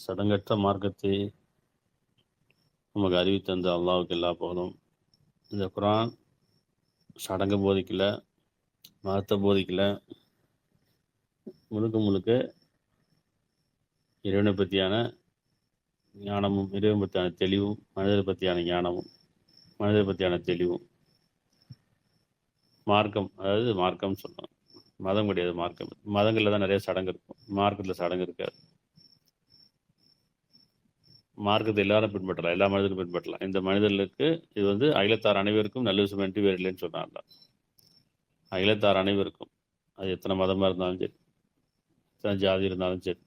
சடங்கற்ற மார்க்கத்தை நமக்கு அறிவித்தந்த அல்லாஹ்வுக்கு எல்லா புகழும். இந்த குர்ஆன் சடங்கு போதிக்கல, மதத்தை போதிக்கல, முழுக்க முழுக்க இறைவனை பற்றியான ஞானமும், இறைவனை பற்றியான தெளிவும், மனிதரை பற்றியான ஞானமும், மனிதரை பற்றியான தெளிவும். மார்க்கம், அதாவது மார்க்கம் சொல்லலாம், மதம் கிடையாது. மார்க்கம், மதங்களில் தான் நிறைய சடங்கு இருக்கும், மார்க்கத்தில் சடங்கு இருக்காது. மார்க்கத்தை எல்லாரும் பின்பற்றலாம், எல்லா மனிதரும் பின்பற்றலாம். இந்த மனிதர்களுக்கு இது வந்து அகிலத்தார் அனைவருக்கும் நல்ல விஷயம் என்று வேறு இல்லைன்னு சொன்னாங்க. அகிலத்தார் அனைவருக்கும், அது எத்தனை மதமாக இருந்தாலும் சரி, எத்தனை ஜாதி இருந்தாலும் சரி,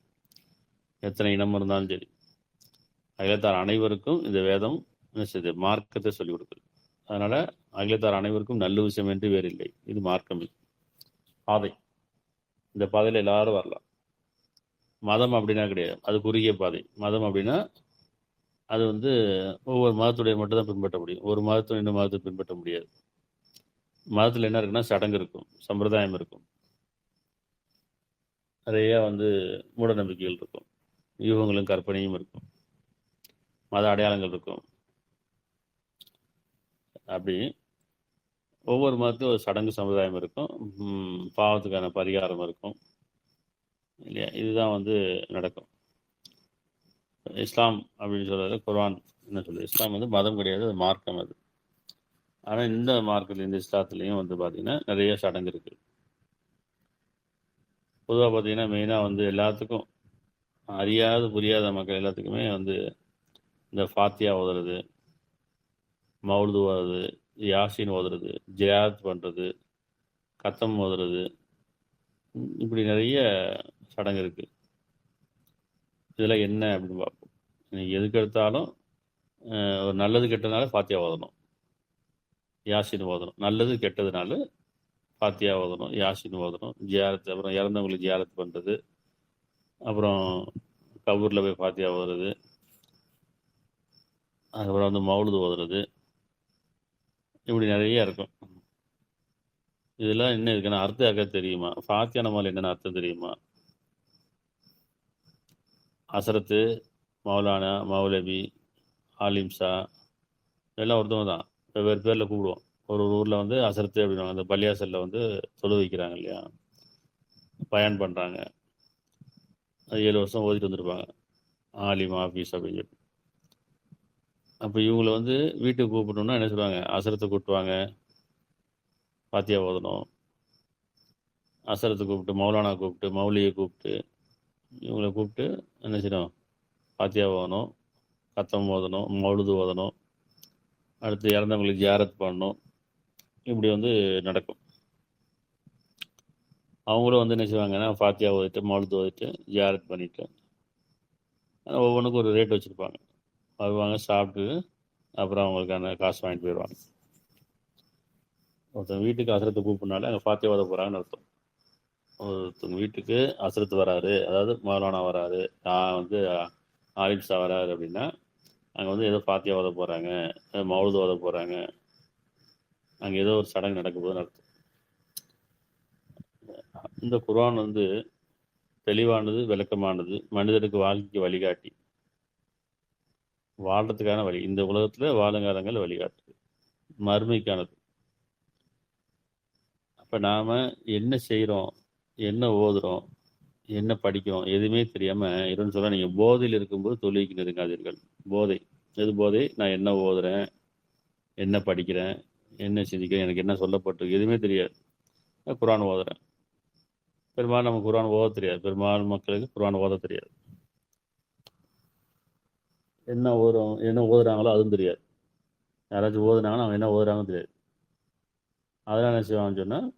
எத்தனை இனம் இருந்தாலும் சரி, அகிலத்தார் அனைவருக்கும் இந்த வேதம் என்ன செய்யுது? மார்க்கத்தை சொல்லிக் கொடுக்குது. அதனால் அகிலத்தார் அனைவருக்கும் நல்ல விஷயம் என்று வேறு இல்லை. இது மார்க்கம், பாதை. இந்த பாதையில் எல்லாரும் வரலாம். மதம் அப்படின்னா கிடையாது, அது குறுகிய பாதை. மதம் அப்படின்னா அது வந்து ஒவ்வொரு மதத்துடைய மட்டும் தான் பின்பற்ற முடியும். ஒரு மதத்தை இன்னும் மதத்தை பின்பற்ற முடியாது. மதத்தில் என்ன இருக்குன்னா சடங்கு இருக்கும், சம்பிரதாயம் இருக்கும், நிறைய வந்து மூட நம்பிக்கைகள் இருக்கும், யூகங்களும் கற்பனையும் இருக்கும், மத அடையாளங்கள் இருக்கும். அப்படி ஒவ்வொரு மதத்துக்கும் ஒரு சடங்கு சம்பிரதாயம் இருக்கும், பாவத்துக்கான பரிகாரம் இருக்கும் இல்லையா? இதுதான் வந்து நடக்கும். இஸ்லாம் அப்படின்னு சொல்கிறது குர்ஆன் என்ன சொல்லுது? இஸ்லாம் வந்து மதம் கிடையாது, அது மார்க்கம். அது ஆனால் இந்த மார்க்கத்தில், இந்த இஸ்லாத்துலேயும் வந்து பார்த்திங்கன்னா நிறைய சடங்கு இருக்குது. பொதுவாக பார்த்திங்கன்னா மெயினாக வந்து எல்லாத்துக்கும் அறியாத புரியாத மக்கள் எல்லாத்துக்குமே வந்து இந்த ஃபாத்தியா ஓதுறது, மவுலுது ஓதுறது, யாசின் ஓதுறது, ஜியாத் பண்ணுறது, கத்தம் ஓதுறது, இப்படி நிறைய சடங்கு இருக்குது. இதெல்லாம் என்ன அப்படின்னு பார்ப்போம். நீங்கள் எதுக்கு எடுத்தாலும் ஒரு நல்லது கெட்டதுனால ஃபாத்தியா ஓதணும், யாசின் ஓதணும். நல்லது கெட்டதுனால ஃபாத்தியா ஓதணும், யாசின் ஓதணும், ஜியாரத்து, அப்புறம் இறந்தவங்களுக்கு ஜியாரத்து பண்ணுறது, அப்புறம் கபூரில் போய் ஃபாத்தியா ஓதுறது, அதுக்கப்புறம் வந்து மவுலுது ஓதுறது, இப்படி நிறைய இருக்கும். இதெல்லாம் என்ன இருக்குன்னா அர்த்தம் யாருக்கா தெரியுமா? ஃபாத்தியா நம்மால் என்னென்ன அர்த்தம் தெரியுமா? அசரத்து, மௌலானா, மௌலவி, ஆலிம்சா எல்லாம் ஒருத்தவங்க தான், வெவ்வேறு பேரில் கூப்பிடுவோம். ஒரு ஊரில் வந்து அசரத்து அப்படின்வாங்க, அந்த பள்ளியாசலில் வந்து தொழு வைக்கிறாங்க இல்லையா, பயன் பண்ணுறாங்க, அது 7 வருஷம் ஓதிட்டு வந்திருப்பாங்க, ஆலிம் ஆஃபீஸ் அப்படின்னு சொல்லி. அப்போ இவங்கள வந்து வீட்டுக்கு கூப்பிடணுன்னா என்ன சொல்லுவாங்க? அசரத்தை கூப்பிட்டுவாங்க, ஃபாத்தியா ஓதணும். அசரத்தை கூப்பிட்டு, மௌலானா கூப்பிட்டு, மௌலியை கூப்பிட்டு, இவங்களை கூப்பிட்டு என்ன செய்யணும்? ஃபாத்தியா ஓதணும், கத்தம் ஓதணும், மௌலுது ஓதணும், அடுத்து இறந்தவங்களுக்கு ஜியாரத் பண்ணணும். இப்படி வந்து நடக்கும். அவங்களும் வந்து என்ன செய்வாங்கன்னா ஃபாத்தியா ஓதிட்டு, மௌலுது ஓதிட்டு, ஜியாரத் பண்ணிவிட்டு, ஒவ்வொன்றுக்கும் ஒரு ரேட் வச்சுருப்பாங்க. வருவாங்க, சாப்பிட்டு அப்புறம் அவங்களுக்கான காசு வாங்கிட்டு போயிடுவாங்க. ஒருத்தவங்க வீட்டுக்கு அசரத்தை கூப்பிட்னாலே அங்கே ஃபாத்தியா ஓத போகிறாங்கன்னு அர்த்தம். ஒருத்தவங்க வீட்டுக்கு அசரத்து வராரு, அதாவது மௌலானா வராரு, வந்து ஆலிம்சா வராரு அப்படின்னா அங்கே வந்து ஏதோ ஃபாத்தியா ஓத போகிறாங்க, மௌலுது ஓத போகிறாங்க, அங்கே ஏதோ ஒரு சடங்கு நடக்க போகுதுன்னு அர்த்தம். இந்த குர்ஆன் வந்து தெளிவானது, விளக்கமானது, மனிதனுக்கு வாழ்க்கைக்கு வழிகாட்டி, வாழ்கிறதுக்கான வழி, இந்த உலகத்தில் வாழுங்காலங்கள் வழிகாட்டுது, மறுமைக்கானது. அப்போ நாம் என்ன செய்கிறோம், என்ன ஓதுறோம், என்ன படிக்கிறோம், எதுவுமே தெரியாமல் இருன்னு சொல்ல, நீங்கள் போதையில் இருக்கும்போது தொழுகைக்கு நெருங்காதீர்கள். போதை, எது போதை? நான் என்ன ஓதுறேன், என்ன படிக்கிறேன், என்ன சிந்திக்கிறேன், எனக்கு என்ன சொல்லப்பட்டிருக்கு, எதுவுமே தெரியாது. குர்ஆன் ஓதுறேன். பெரும்பாலும் நமக்கு குர்ஆன் ஓத தெரியாது, பெரும்பாலும் மக்களுக்கு குர்ஆன் ஓத தெரியாது. என்ன ஓதுறாங்களோ அதுவும் தெரியாது. யாராச்சும் ஓதுனாங்கன்னா அவங்க என்ன ஓதுறாங்கன்னு தெரியாது. அதெல்லாம் என்ன செய்வாங்கன்னு சொன்னால்,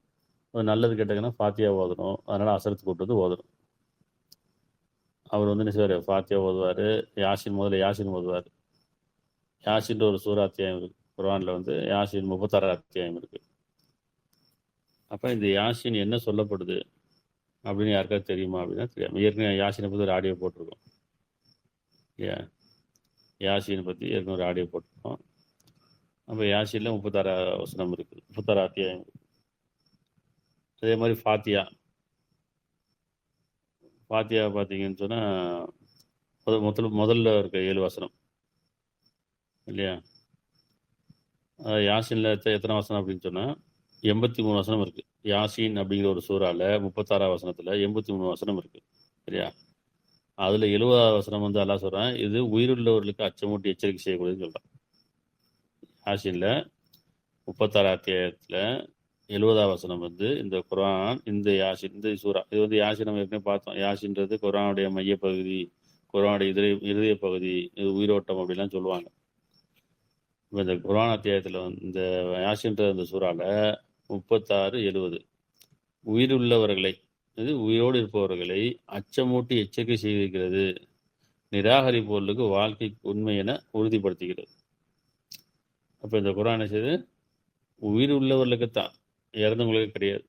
ஒரு நல்லது கெட்டதுன்னா ஃபாத்தியா ஓதணும், அதனால் அசரத்து கூப்பிட்டு வந்து ஓதணும். அவர் வந்து என்ன செய்வார்? ஃபாத்தியா ஓதுவார், யாசின் முதல்ல யாசின் ஓதுவார், யாசின்ற ஒரு சூறா அத்தியாயம் இருக்கு. குர்ஆன்ல வந்து யாசின் 36 அத்தியாயம் இருக்கு. அப்ப இந்த யாசின் என்ன சொல்லப்படுது அப்படின்னு யாருக்காவது தெரியுமா அப்படின்னா தெரியாது. ஏற்கனவே யாசினை பத்தி ஒரு ஆடியோ போட்டிருக்கோம் இல்லையா? யாசினை பத்தி ஏற்கனவே ஒரு ஆடியோ போட்டிருக்கோம். அப்ப யாசின்ல 36 வசனம் இருக்கு, 36 அத்தியாயம் இருக்கு. அதே மாதிரி ஃபாத்தியா பார்த்தீங்கன்னு சொன்னா முதல்ல இருக்க 7 வசனம் இல்லையா? யாசின்ல எத்தனை வசனம் அப்படின்னு சொன்னா 83 வசனம் இருக்கு. யாசின் அப்படிங்கிற ஒரு சூறால 36 வசனத்துல 83 வசனம் இருக்கு சரியா? அதுல 70 வசனம் வந்து அல்லாஹ் சொல்றான், இது உயிருள்ளவர்களுக்கு அச்சமூட்டி எச்சரிக்கை செய்யக்கூடியதுன்னு சொல்றான். யாசின்ல 36 அத்தியாயத்துல 70 வசனம் வந்து இந்த குர்ஆன், இந்த யாசின், இந்த சூறா, இது வந்து யாசின் நம்ம ஏற்கனவே பார்த்தோம். யாசின்றது குர்ஆனுடைய மையப்பகுதி, குர்ஆனுடைய இதய பகுதி, இது உயிரோட்டம் அப்படிலாம் சொல்லுவாங்க. இப்போ இந்த குர்ஆன் அத்தியாயத்தில் வந்து இந்த யாசின்ற இந்த சூறால 36, 70 உயிருள்ளவர்களை, இது உயிரோடு இருப்பவர்களை அச்சமூட்டி எச்சரிக்கை செய்திருக்கிறது, நிராகரிப்பவர்களுக்கு வாழ்க்கைக்கு உண்மை என உறுதிப்படுத்துகிறது. அப்போ இந்த குர்ஆன் என்ன செய்யுது? உயிர் உள்ளவர்களுக்கு தான், இறந்தவங்களுக்கு கிடையாது.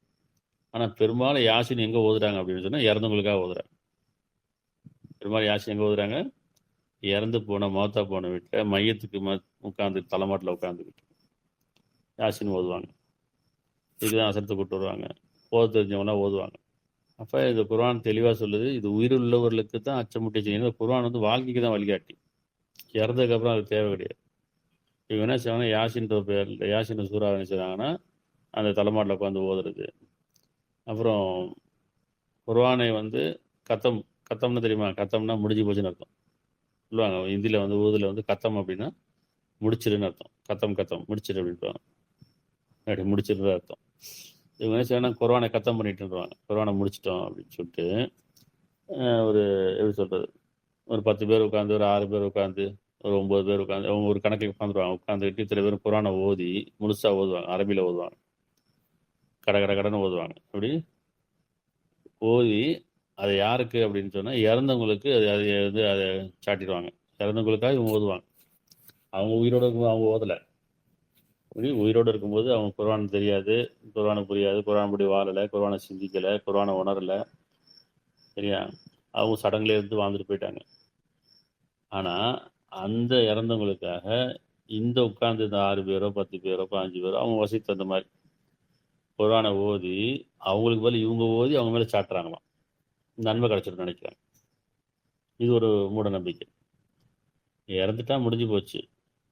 ஆனால் பெரும்பாலும் யாசின் எங்கே ஓதுறாங்க அப்படின்னு சொன்னால் இறந்தவங்களுக்காக ஓதுறாங்க. பெரும்பாலும் யாசின் எங்கே ஓதுறாங்க? இறந்து போன மௌத்தா போன வீட்டில் மையத்துக்கு உட்காந்து தலைமாட்டில் உட்காந்துக்கிட்டு யாசின் ஓதுவாங்க. இதுதான் அசரத்தை கூட்டு வருவாங்க, ஓத தெரிஞ்சவங்களாம் ஓதுவாங்க. அப்போ இந்த குர்ஆன் தெளிவாக சொல்லுது, இது உயிர் உள்ளவர்களுக்கு தான் அச்சமுட்டி செய்யணும். குர்ஆன் வந்து வாழ்க்கைக்கு தான் வழிகாட்டி, இறந்ததுக்கப்புறம் அது தேவை கிடையாது. இவங்க என்ன செய்வாங்கன்னா யாசின்ற பேரில் யாசின் சூறா என்ன செய்வாங்கன்னா அந்த தலைமாட்டில் உட்காந்து ஓதுறது. அப்புறம் குர்ஆனை வந்து கத்தம்னு தெரியுமா? கத்தம்னா முடிஞ்சு போச்சுன்னு அர்த்தம் சொல்லுவாங்க. இந்தியில் வந்து ஊதில் வந்து கத்தம் அப்படின்னா முடிச்சிருன்னு அர்த்தம். கத்தம் முடிச்சிரு அப்படின்ட்டுவாங்க. அப்படி முடிச்சிருந்த அர்த்தம். இவங்க என்ன செய்வாங்கன்னா குர்ஆனை கத்தம் பண்ணிட்டுருவாங்க. குர்ஆனை முடிச்சிட்டோம் அப்படின்னு சொல்லிட்டு ஒரு எப்படி சொல்கிறது, ஒரு 10 பேர் உட்காந்து, ஒரு 6 பேர் உட்காந்து, ஒரு 9 பேர் உட்காந்து, அவங்க ஒரு கணக்கில் உட்காந்துருவாங்க. உட்காந்துக்கிட்டு இத்தனை பேர் குர்ஆனை ஓதி முழுசாக ஓதுவாங்க. அரபியில் ஓதுவாங்க, கடன்னு ஓதுவாங்க. அப்படி ஓதி அதை யாருக்கு அப்படின்னு சொன்னால் இறந்தவங்களுக்கு அது வந்து அதை சாட்டிடுவாங்க. இறந்தவங்களுக்காக இவங்க ஓதுவாங்க. அவங்க உயிரோடு இருக்கும்போது அவங்க ஓதலை. அப்படி உயிரோடு இருக்கும்போது அவங்க குர்ஆன் தெரியாது, குர்ஆனை புரியாது, குர்ஆன் படி வாழலை, குர்ஆனை சிந்திக்கலை, குர்ஆனை உணரலை சரியா? அவங்க சடங்குல இருந்து வாழ்ந்துட்டு போயிட்டாங்க. ஆனால் அந்த இறந்தவங்களுக்காக இந்த உட்காந்து இந்த 6 பேரோ 10 பேரோ 15 பேரோ அவங்க வசதி தகுந்த மாதிரி குர்ஆனை ஓதி அவங்களுக்கு பதில் இவங்க ஓதி அவங்க மேலே சாட்டுறாங்களாம். நன்மை கிடைச்சிடும் நினைக்கிறாங்க. இது ஒரு மூட நம்பிக்கை. இறந்துட்டா முடிஞ்சு போச்சு,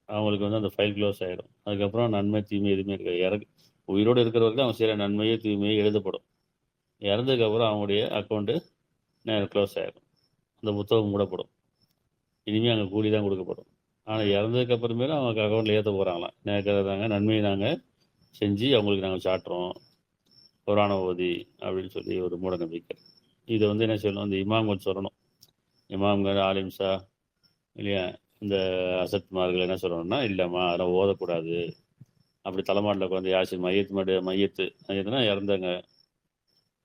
அவங்களுக்கு வந்து அந்த ஃபைல் க்ளோஸ் ஆகிடும். அதுக்கப்புறம் நன்மை தீமை எதுவுமே இருக்காது. உயிரோடு இருக்கிறவருக்கு அவங்க செய்கிற நன்மையோ தீமையோ எழுதப்படும். இறந்ததுக்கப்புறம் அவங்களுடைய அக்கௌண்ட்டு க்ளோஸ் ஆகிடும், அந்த புத்தகம் மூடப்படும். இனிமேல் அங்கே கூலி தான் கொடுக்கப்படும். ஆனால் இறந்ததுக்கப்புறமேலும் அவங்க அக்கௌண்ட்டில் ஏற்ற போகிறாங்களாம். நாங்கள் நன்மையை நாங்கள் செஞ்சு அவங்களுக்கு நாங்கள் சாட்டுறோம் குர்ஆனை ஓதி அப்படின்னு சொல்லி ஒரு மூட நம்பிக்கை. இதை வந்து என்ன சொல்லணும், இந்த இமாம்கள் சொல்லணும். இமாம்கள், ஆலிம்ஸா இல்லையா, இந்த அசத்மார்கள் என்ன சொல்லணும்னா, இல்லைம்மா அதெல்லாம் ஓதக்கூடாது. அப்படி தலைமாட்டில் உட்காந்து யாசின் மையத்துனா இறந்தாங்க,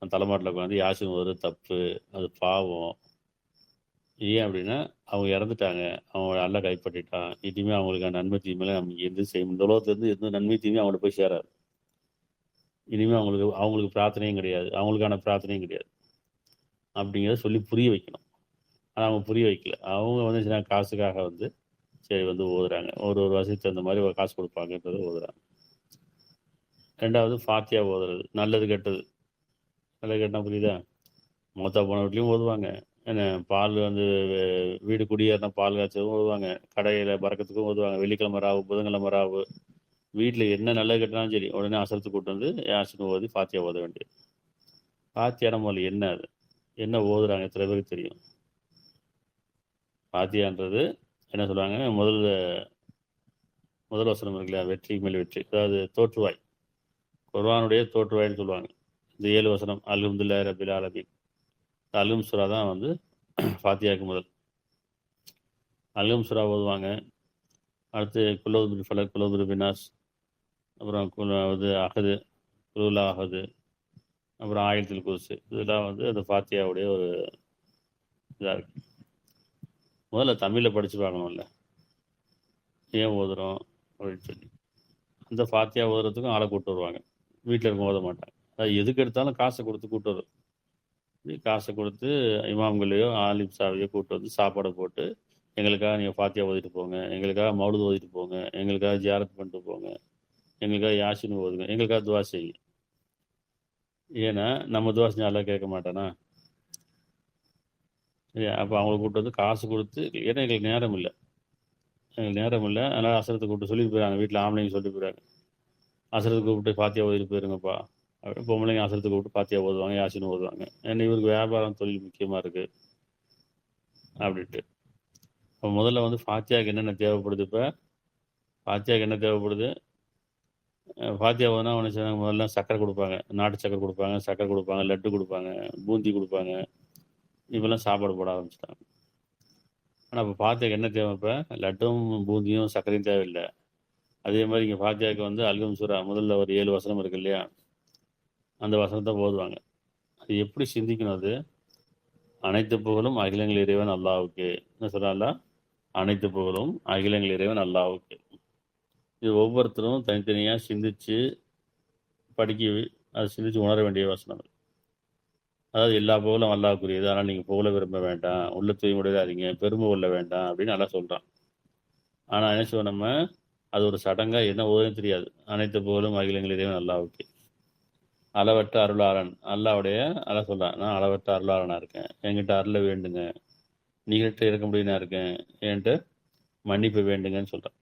அந்த தலைமாட்டில் உட்காந்து யாசின் ஓதுறது தப்பு, அது பாவம். ஏன் அப்படின்னா அவங்க இறந்துட்டாங்க, அவங்க நல்லா கைப்பற்றிட்டான். இனிமேல் அவங்களுக்கு நன்மை தீமையில நம்ம எது செய்யும், இந்த உலகத்துலேருந்து எந்த நன்மை தீமையும் அவங்கள போய் சேராது. இனிமேல் அவங்களுக்கு பிரார்த்தனையும் கிடையாது, அவங்களுக்கான பிரார்த்தனையும் கிடையாது அப்படிங்கிறத சொல்லி புரிய வைக்கணும். ஆனால் அவங்க புரிய வைக்கல. அவங்க வந்து சில காசுக்காக வந்து சரி வந்து ஓதுறாங்க, ஒரு வசதிக்கு தகுந்த மாதிரி ஒரு காசு கொடுப்பாங்கன்றதை ஓதுறாங்க. ரெண்டாவது ஃபாத்தியா ஓதுறது, நல்லது கெட்டது. நல்லது கெட்டா புரியுதா? மொத்தா போன வீட்லேயும் ஓதுவாங்க, என்ன பால் வந்து வீடு குடியேறினா பால் காய்ச்சதும் ஓதுவாங்க, கடையில் பறக்கத்துக்கும் ஓதுவாங்க, வெள்ளிக்கிழமை ராவு, புதன்கிழமை ராவு, வீட்டில் என்ன நல்லது கெட்டாலும் சரி உடனே அசரத்து கூட்டு வந்து யாசின் ஓதி ஃபாத்தியா ஓத வேண்டியது. ஃபாத்தியா நம்ம என்ன, அது என்ன ஓதுறாங்க எத்தனை பேருக்கு தெரியும்? ஃபாத்தியான்றது என்ன சொல்லுவாங்க, முதல் வசனம் இருக்குல்லையா, வெற்றி மேல் வெற்றி, அதாவது தோற்றுவாய், குர்ஆனுடைய தோற்றுவாய்ன்னு சொல்லுவாங்க. இந்த 7 வசனம் அல்ஹம்துலில்லாஹி ரப்பில் ஆலமீன், அல்ஹம் சூரா தான் வந்து ஃபாத்தியாவுக்கு முதல். அல்ஹம் சூரா ஓதுவாங்க. அடுத்து குலோது பின் ஃபலக், குலோது பின் நாஸ், அப்புறம் இது அகது, குலுல்லா அகது, அப்புறம் ஆயத்தில் குர்சி, இதெல்லாம் வந்து அந்த ஃபாத்தியாவுடைய ஒரு இதாக இருக்குது. முதல்ல தமிழில் படித்து பார்க்கணும்ல. ஏன் ஓதுறோம் அப்படின்னு சொல்லி அந்த ஃபாத்தியா ஓதுறதுக்கும் ஆளை கூப்பிட்டு வருவாங்க. வீட்டில் இருக்க ஓத மாட்டாங்க. அது எதுக்கு எடுத்தாலும் காசை கொடுத்து கூப்பிட்டு வரும். காசை கொடுத்து இமாம்களையோ ஆலிம் சாவையோ கூப்பிட்டு வந்து சாப்பாடை போட்டு எங்களுக்காக நீங்கள் ஃபாத்தியா ஓதிட்டு போங்க, எங்களுக்காக மவுலுது ஓதிட்டு போங்க, எங்களுக்காக ஜியாரத் பண்ணிட்டு போங்க, எங்களுக்காக யாசின் ஓதுங்க, எங்களுக்காக துவா செய்யுங்க. ஏன்னா நம்ம துவா செஞ்சு நல்லா கேட்க மாட்டானா? சரியா? அப்போ அவங்கள கூப்பிட்டு வந்து காசு கொடுத்து, ஏன்னா எங்களுக்கு நேரம் இல்லை, அதனால் அசரத்தை கூப்பிட்டு சொல்லிட்டு போயிறாங்க. வீட்டில் ஆம்பளைங்க சொல்லிட்டு போயிறாங்க, அசரத்தை கூப்பிட்டு ஃபாத்தியா ஓதிட்டு போயிருங்கப்பா. பொம்பளைங்க அசரத்தை கூப்பிட்டு ஃபாத்தியா ஓதுவாங்க, யாசின் ஓதுவாங்க. ஏன்னா இவருக்கு வியாபாரம் தொழில் முக்கியமாக இருக்குது அப்படின்ட்டு. இப்போ முதல்ல வந்து ஃபாத்தியாவுக்கு என்னென்ன தேவைப்படுது? இப்போ ஃபாத்தியாவுக்கு என்ன தேவைப்படுது? ஃபாத்தியா ஓதுனா ஒன்று செய்வாங்க, முதல்ல சக்கரை கொடுப்பாங்க, நாட்டு சக்கரை கொடுப்பாங்க, சக்கரை கொடுப்பாங்க, லட்டு கொடுப்பாங்க, பூந்தி கொடுப்பாங்க. இப்போல்லாம் சாப்பாடு போட ஆரம்பிச்சிட்டாங்க. ஆனால் இப்போ ஃபாத்தியாவுக்கு என்ன தேவை? இப்போ லட்டும் பூந்தியும் சர்க்கரையும் தேவையில்லை. அதே மாதிரி இங்கே ஃபாத்தியாவுக்கு வந்து அல்கம் சூரா முதல்ல ஒரு 7 வசனம் இருக்கு இல்லையா? அந்த வசனத்தை ஓதுவாங்க. அது எப்படி சிந்திக்கணும்? அது அனைத்து புகழும் அகிலங்கள் இறைவன் அல்லாஹ்வுக்கு. என்ன சொல்கிறாங்களா? அனைத்து புகழும் அகிலங்கள் இறைவன் அல்லாஹ்வுக்கு. இது ஒவ்வொருத்தரும் தனித்தனியாக சிந்திச்சு படிக்க, அதை சிந்திச்சு உணர வேண்டிய வசனம். அதாவது எல்லா புகழும் அல்லாஹ்வுக்குரியது, அதனால் நீங்கள் புகழ விரும்ப வேண்டாம், உள்ள தூய்மையுடையதாதீங்க, பெருமை கொள்ள வேண்டாம் அப்படின்னு நல்லா சொல்கிறான். ஆனால் என்ன செய்வோம் நம்ம? அது ஒரு சடங்காக என்ன ஓதுன்னு தெரியாது. அனைத்து புகழும் அகிலங்கள் இறைவன் அல்லாஹ்வுக்கு. அளவற்ற அருளாளன் அல்லாவுடைய அல்ல சொல்கிறான், நான் அளவற்ற அருளாளனாக இருக்கேன், என்கிட்ட அருளை வேண்டுங்க, நீங்கிட்ட இருக்க முடியும்னா இருக்கேன், என்கிட்ட மன்னிப்பு வேண்டுங்கன்னு சொல்கிறான்.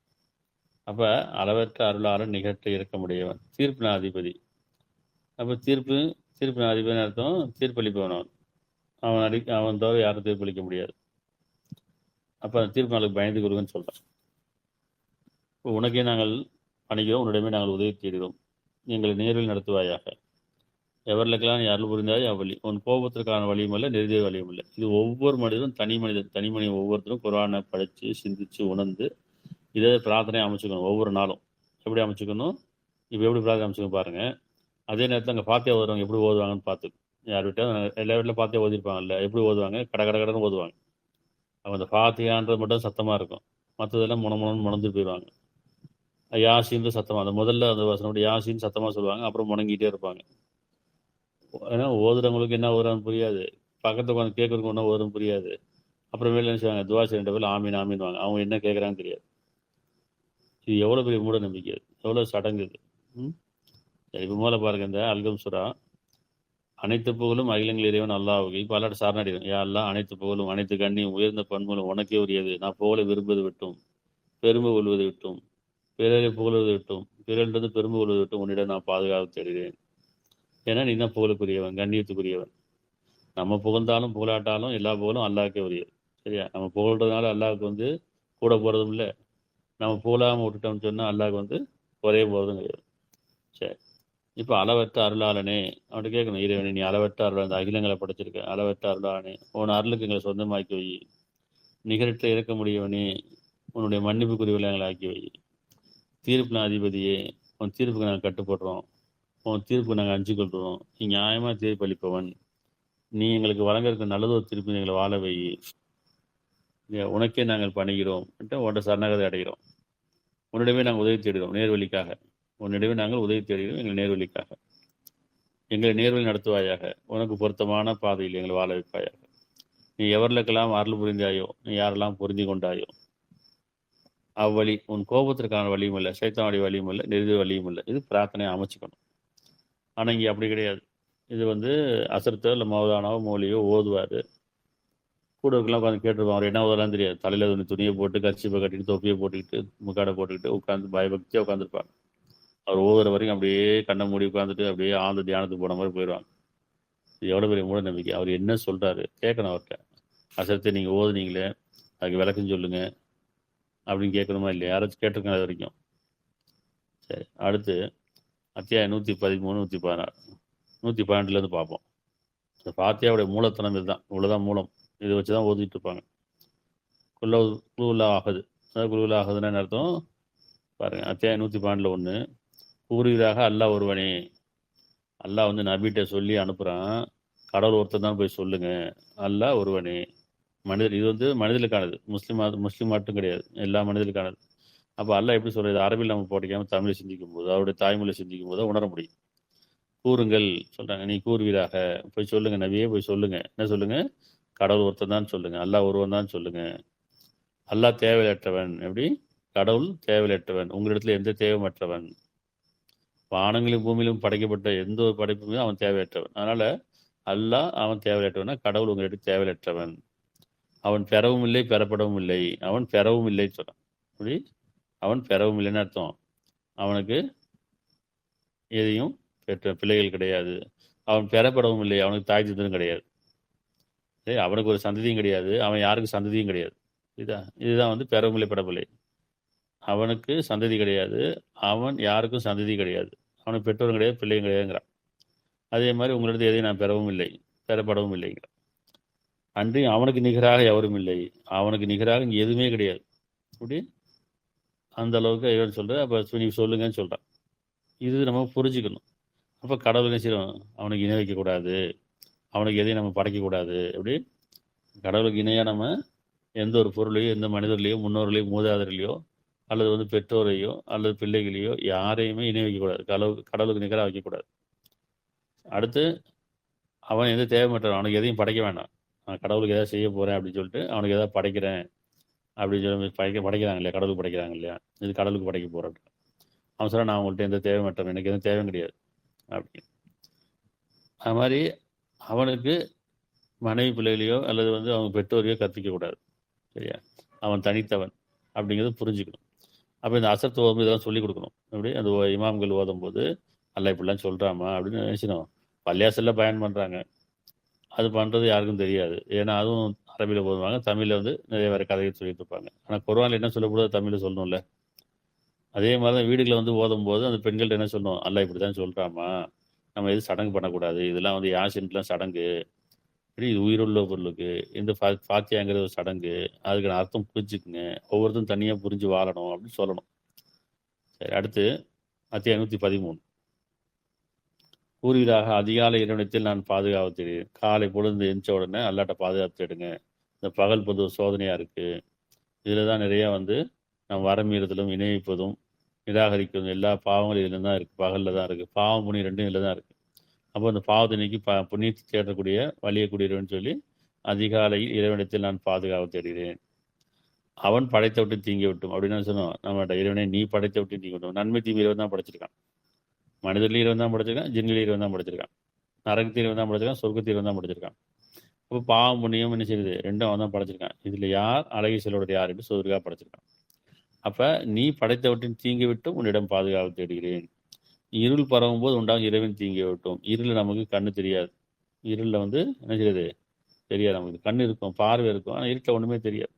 அப்போ அளவற்ற அருளாளன் நிகழ்த்த இருக்க முடியவன், தீர்ப்பு அதிபதி. அப்போ தீர்ப்பு அதிபதினு அர்த்தம் தீர்ப்பளிப்பவன். அவன் தவிர யாரும் தீர்ப்பளிக்க முடியாது. அப்போ அந்த தீர்ப்பு நாளுக்கு பயந்து கொடுங்கன்னு சொல்கிறான். இப்போ உனக்கே நாங்கள் பணிக்கிறோம், உன்னிடமே நாங்கள் உதவி தேடுகிறோம், எங்களை நேரில் நடத்துவாயாக. எவர்களுக்கெல்லாம் நீ அருள் புரிந்தாய் அவ்வழி, உன் கோபத்திற்கான வழியும் இல்லை, நெருதிய வழியும் இல்லை. இது ஒவ்வொரு மனிதனும் தனி மனிதன் ஒவ்வொருத்தரும் குர்ஆனை படித்து சிந்தித்து உணர்ந்து இதே பிரார்த்தனை அமைச்சுக்கணும். ஒவ்வொரு நாளும் எப்படி அமைச்சுக்கணும்? இப்போ எப்படி பிரார்த்தனை அமைச்சுக்கணும் பாருங்கள். அதே நேரத்தில் அங்கே ஃபாத்தியா ஓதுறவங்க எப்படி ஓதுவாங்கன்னு பார்த்துக்கணும். யார் வீட்டில் எல்லா வீட்டில் ஃபாத்தியா ஓதிருப்பாங்கல்ல, எப்படி ஓதுவாங்க? கடன்னு ஓதுவாங்க. அவங்க அந்த ஃபாத்தியான்றது மட்டும் சத்தமாக இருக்கும், மற்றதெல்லாம் முணந்துட்டு போயிடுவாங்க. யாசின்னு சத்தமாக, அந்த முதல்ல அந்த வசனம் யாசின்னு சத்தமாக சொல்லுவாங்க, அப்புறம் முணங்கிட்டே இருப்பாங்க. ஏன்னா ஓதுறவங்களுக்கு என்ன ஓதுறான்னு புரியாது, பக்கத்தில் உட்காந்து கேட்குறதுக்கு ஒன்றும் ஓதுறன்னு புரியாது. அப்புறமேல என்ன செய்வாங்க? துவா செய்கிற பேர் ஆமீன் ஆமீன்வாங்க. அவங்க என்ன கேட்குறான்னு தெரியாது. இது எவ்வளோ பெரிய மூட நம்பிக்கை, எவ்வளோ சடங்கு இது. சரி, இப்போ மூல பாருங்க, இந்த அல்கம் சூரா அனைத்து புகழும் அகிலங்கள் இறைவன் அல்லாஹ்வுக்கு. இப்போ அல்லாட்ட சாரணடையும், யா அல்லாஹ் அனைத்து புகழும் அனைத்து கண்ணியும் உயர்ந்த பண்புகளும் உனக்கே உரியது. நான் புகழை விரும்புவது விட்டும் பெருமை கொள்வது விட்டும் பிறரை புகழ்வது விட்டும் பிறரிலிருந்து பெருமை கொள்வது விட்டும் உன்னிடம் நான் பாதுகாப்பு தேடுகிறேன். ஏன்னா நீ தான் புகழுக்குரியவன், கண்ணியத்துக்குரியவன். நம்ம புகழ்ந்தாலும் புகழாட்டாலும் எல்லா புகழும் அல்லாஹ்வுக்கே உரியது. சரியா? நம்ம புகழ்றதுனால அல்லாஹ்வுக்கு வந்து கூட போகிறதும் இல்லை, நம்ம புகழாமல் விட்டுட்டோம்னு சொன்னால் அல்லாஹ்வுக்கு வந்து குறைய போகிறதும் கிடையாது. சரி, இப்போ அளவற்ற அருளாளனே அவன்கிட்ட கேட்கணும், இறைவனே நீ அளவற்ற அருள், அந்த அகிலங்களை படைச்சிருக்க அளவற்ற அருளாளனே, உன் அருளுக்கு எங்களை சொந்தமாக்கி வை. நிகழ்த்த இருக்க முடியவனே, உன்னுடைய மன்னிப்புக்குரியவர்களை எங்களை ஆக்கி வை. தீர்ப்பு அதிபதியே, உன் தீர்ப்புக்கு நாங்கள் கட்டுப்படுறோம், உன் தீர்ப்புக்கு நாங்கள் அஞ்சு கொள்கிறோம். நீ நியாயமாக தீர்ப்பு அளிப்பவன், நீ எங்களுக்கு வழங்க நல்லது ஒரு தீர்ப்பு எங்களை வாழ வை. உனக்கே நாங்கள் பணிகிறோம், உன்ட சரணாகதி அடைகிறோம். உன்னிடமே நாங்கள் உதவி தேடுகிறோம் நேர்வழிக்காக, உன்னிடமே நாங்கள் உதவி தேடுகிறோம் எங்கள் நேர்வழிக்காக. எங்களை நேர்வழி நடத்துவாயாக, உனக்கு பொருத்தமான பாதையில் எங்களை வாழ வைப்பாயாக. நீ எவர்களுக்கெல்லாம் அருள் புரிந்தாயோ, நீ யாரெல்லாம் புரிந்து கொண்டாயோ அவ்வழி, உன் கோபத்திற்கான வழியும் இல்லை, சைத்தானுடைய வழியும் இல்லை, நெருதிய வழியும் இல்லை. இது பிரார்த்தனையை அமைச்சுக்கணும். ஆனால் இங்கே அப்படி கிடையாது. இது வந்து அசரத்தோ இல்லை மௌதானாவோ மௌலியோ ஓதுவார், கூட இருக்கலாம் உட்காந்து கேட்டுருப்பான். அவர் என்ன ஓதலாம் தெரியாது, தலையில் துணியை போட்டு கர்ச்சிப்பை கட்டிட்டு தொப்பியை போட்டுக்கிட்டு முக்காடை போட்டுக்கிட்டு உட்காந்து பயபக்தியாக உட்காந்துருப்பாங்க. அவர் ஓதுற வரைக்கும் அப்படியே கண்ணை மூடி உட்காந்துட்டு அப்படியே ஆழ்ந்த தியானத்துக்கு போன மாதிரி போயிடுவாங்க. இது எவ்வளோ பெரிய மூட நம்பிக்கை. அவர் என்ன சொல்கிறாரு கேட்கணும் அவர்கிட்ட. அசரத்தை நீங்கள் ஓதுனீங்களே, அதுக்கு விளக்கம் சொல்லுங்கள் அப்படின்னு கேட்கணுமா இல்லையா? யாராச்சும் கேட்டிருக்காங்க அது வரைக்கும்? சரி, அடுத்து அத்தியாயம் 113 116 112 பார்ப்போம். இந்த ஃபாத்தியாவுடைய மூலத்தனம் இதுதான், இவ்வளோதான் மூலம். இதை வச்சு தான் ஓதிட்டு இருப்பாங்க. குழுவுலா ஆகுது, அதாவது குழுவுலா ஆகுதுன்னா என்ன அர்த்தம் பாருங்க. அத்தியாயம் 112 கூறுகிறாக அல்லாஹ் ஒருவனே. அல்லாஹ் வந்து நபிகிட்ட சொல்லி அனுப்புகிறான், கடவுள் ஒருத்தர் தான் போய் சொல்லுங்க, அல்லாஹ் ஒருவனே. மனிதர், இது வந்து மனிதர்களுக்கானது, முஸ்லீம் மட்டும் கிடையாது, எல்லா மனிதர்களுக்கானது. அப்போ அல்லாஹ் எப்படி சொல்கிறது? அரபியில் நம்ம படிக்காமல் தமிழில் சிந்திக்கும் போது, அவருடைய தாய்மொழியில் சிந்திக்கும் போது உணர முடியும். கூறுங்கள் சொல்கிறாங்க, நீ கூறுவீராக, போய் சொல்லுங்க நபியே, போய் சொல்லுங்க. என்ன சொல்லுங்க? கடவுள் ஒருத்தன் தான் சொல்லுங்க, அல்லாஹ் ஒருவன் தான் சொல்லுங்க. அல்லாஹ் தேவையற்றவன். எப்படி? கடவுள் தேவையற்றவன், உங்களிடத்துல எந்த தேவையற்றவன். வானங்களிலும் பூமியிலும் படைக்கப்பட்ட எந்த ஒரு படைப்புமே அவன் தேவையற்றவன். அதனால அல்லாஹ் அவன் தேவையற்றவனா, கடவுள் உங்களிடம் தேவையற்றவன். அவன் பெறவும் இல்லை, பெறப்படவும் இல்லை. அவன் பெறவும் இல்லைன்னு சொல்றான். அப்படி அவன் பெறவும் இல்லைன்னு அர்த்தம். அவனுக்கு எதையும் பெற்ற பிள்ளைகள் கிடையாது. அவன் பெறப்படவும் இல்லை, அவனுக்கு தாய் தந்தரும் கிடையாது. அவனுக்கு ஒரு சந்ததியும் கிடையாது, அவன் யாருக்கு சந்ததியும் கிடையாது. இதுதான் வந்து பெறவும் இல்லை, பெறவில்லை. அவனுக்கு சந்ததி கிடையாது, அவன் யாருக்கும் சந்ததி கிடையாது, அவனுக்கு பெற்றோரும் கிடையாது, பிள்ளையும் கிடையாதுங்கிறான். அதே மாதிரி உங்களிடத்து எதையும் நான் பெறவும் இல்லை, பெறப்படவும் இல்லைங்கிறான். அன்றி அவனுக்கு நிகராக எவரும் இல்லை, அவனுக்கு நிகராக இங்கே எதுவுமே கிடையாது. அப்படி அந்த அளவுக்கு இவன் சொல்கிற. அப்போ நீ சொல்லுங்கன்னு சொல்கிறான். இது நம்ம புரிஞ்சுக்கணும். அப்போ கடவுள் என்ன செய்யணும்? அவனுக்கு இணை வைக்கக்கூடாது, அவனுக்கு எதையும் நம்ம படைக்கக்கூடாது. எப்படி? கடவுளுக்கு இணையாக நம்ம எந்த ஒரு பொருளையோ, எந்த மனிதர்களையோ, முன்னோர்களையோ, மூதாதையர்களையோ, அல்லது வந்து பெற்றோரையோ அல்லது பிள்ளைகளையோ யாரையுமே இணை வைக்கக்கூடாது. கடவுளுக்கு நிகராக வைக்கக்கூடாது. அடுத்து அவன் எந்த தேவைமற்றவன், அவனுக்கு எதையும் படைக்க வேண்டாம். நான் கடவுளுக்கு எதாவது செய்ய போகிறேன் அப்படின்னு சொல்லிட்டு அவனுக்கு எதாவது படைக்கிறேன் அப்படின்னு சொல்லி படைக்கிறாங்க இல்லையா? கடவுளுக்கு படைக்கிறாங்க இல்லையா? இது கடவுளுக்கு படைக்க போகிறேன். அவன் சொல்ல, நான் அவங்கள்ட்ட எந்த தேவைமற்றவன், எனக்கு எதுவும் தேவையும் கிடையாது அப்படின்னு. அது மாதிரி அவனுக்கு மனைவி பிள்ளைகளையோ அல்லது வந்து அவங்க பெற்றோரையோ கற்பிக்கக்கூடாது. சரியா? அவன் தனித்தவன் அப்படிங்கிறத புரிஞ்சுக்கணும். அப்போ இந்த அசர்த்து ஓதும் இதெல்லாம் சொல்லிக் கொடுக்கணும். அப்படி அந்த இமாம்கள் ஓதும் போது அல்ல இப்படிலாம் சொல்கிறாமா அப்படின்னு நினைச்சிடும். பள்ளியாசலில் பயன் பண்ணுறாங்க, அது பண்ணுறது யாருக்கும் தெரியாது. ஏன்னா அதுவும் அரபியில் ஓதுவாங்க, தமிழில் வந்து நிறைய வேறு கதைகள் சொல்லிட்டு இருப்பாங்க. ஆனால் குர்ஆனில் என்ன சொல்லக்கூடாது, தமிழில் சொல்லணும்ல. அதே மாதிரி தான் வீடுகளில் வந்து ஓதும் போது அந்த பெண்கள்ட்ட என்ன சொல்லணும்? அல்ல இப்படி தான் சொல்கிறாமா, நம்ம எதுவும் சடங்கு பண்ணக்கூடாது, இதெல்லாம் வந்து யாசின்லாம் சடங்கு, இப்படி இது உயிருள்ள பொருளுக்கு இந்த ஃபாத்தியாங்கிற ஒரு சடங்கு, அதுக்கான அர்த்தம் புரிஞ்சுக்குங்க, ஒவ்வொருத்தரும் தனியாக புரிஞ்சு வாழணும் அப்படின்னு சொல்லணும். சரி, அடுத்து அத்தியாயம் 113. கூறுவீராக, அதிகாலை இறைவனத்தில் நான் பாதுகாப்பு தேடுகிறேன். காலை பொழுது எந்த உடனே அல்லாட்ட பாதுகாப்பு தேடுங்க. இந்த பகல் பொது சோதனையாக இருக்குது, இதில் தான் நிறையா வந்து நம்ம வரமீறுதலும் இணைவிப்பதும் நிராகரிக்கிறதும் எல்லா பாவங்களும் இதில் தான் இருக்குது, பகலில் தான் இருக்குது. பாவம் புண்ணி ரெண்டும் இதில் தான் இருக்குது. அப்போ அந்த பாவத்தை நீக்கி புண்ணியத்தை தேடக்கூடிய வழியக்கூடியவன் சொல்லி அதிகாலையில் இறைவனத்தில் நான் பாதுகாப்பு தேடுகிறேன். அவன் படைத்த விட்டு தீங்கி விட்டும் அப்படின்னு சொன்னோம். நம்மகிட்ட இறைவனை நீ படைத்த விட்டு தீங்கி விட்டும். நன்மை தீமை இறைவன் தான் படைச்சிருக்கான். மனிதர்லையும் இறைவன் தான் படைச்சிருக்கான், ஜின்னிலையும் இறைவன் தான் படைச்சிருக்கான், நரகத்தில் இறைவன் தான் படைச்சிருக்கான், சொர்க்கத்தில் இறைவன் தான் படைச்சிருக்கான். அப்போ பாவம் புண்ணியம் என்ன செய்யுது? ரெண்டும் அவன் தான் படைச்சிருக்கான். இதில் யார் அழகி செல்வோட யார் என்று சோதரிக்காக படைச்சிருக்கான். அப்போ நீ படைத்தவற்றின் தீங்கி விட்டும் உன்னிடம் பாதுகாப்பு தேடுகிறேன். இருள் பரவும் போது உண்டாகும் இறைவன் தீங்கி விட்டும். இருளில் நமக்கு கண்ணு தெரியாது, இருளில் வந்து என்ன செய்யுது? தெரியாது. நமக்கு கண்ணு இருக்கும், பார்வை இருக்கும், ஆனால் இருட்டில் ஒன்றுமே தெரியாது.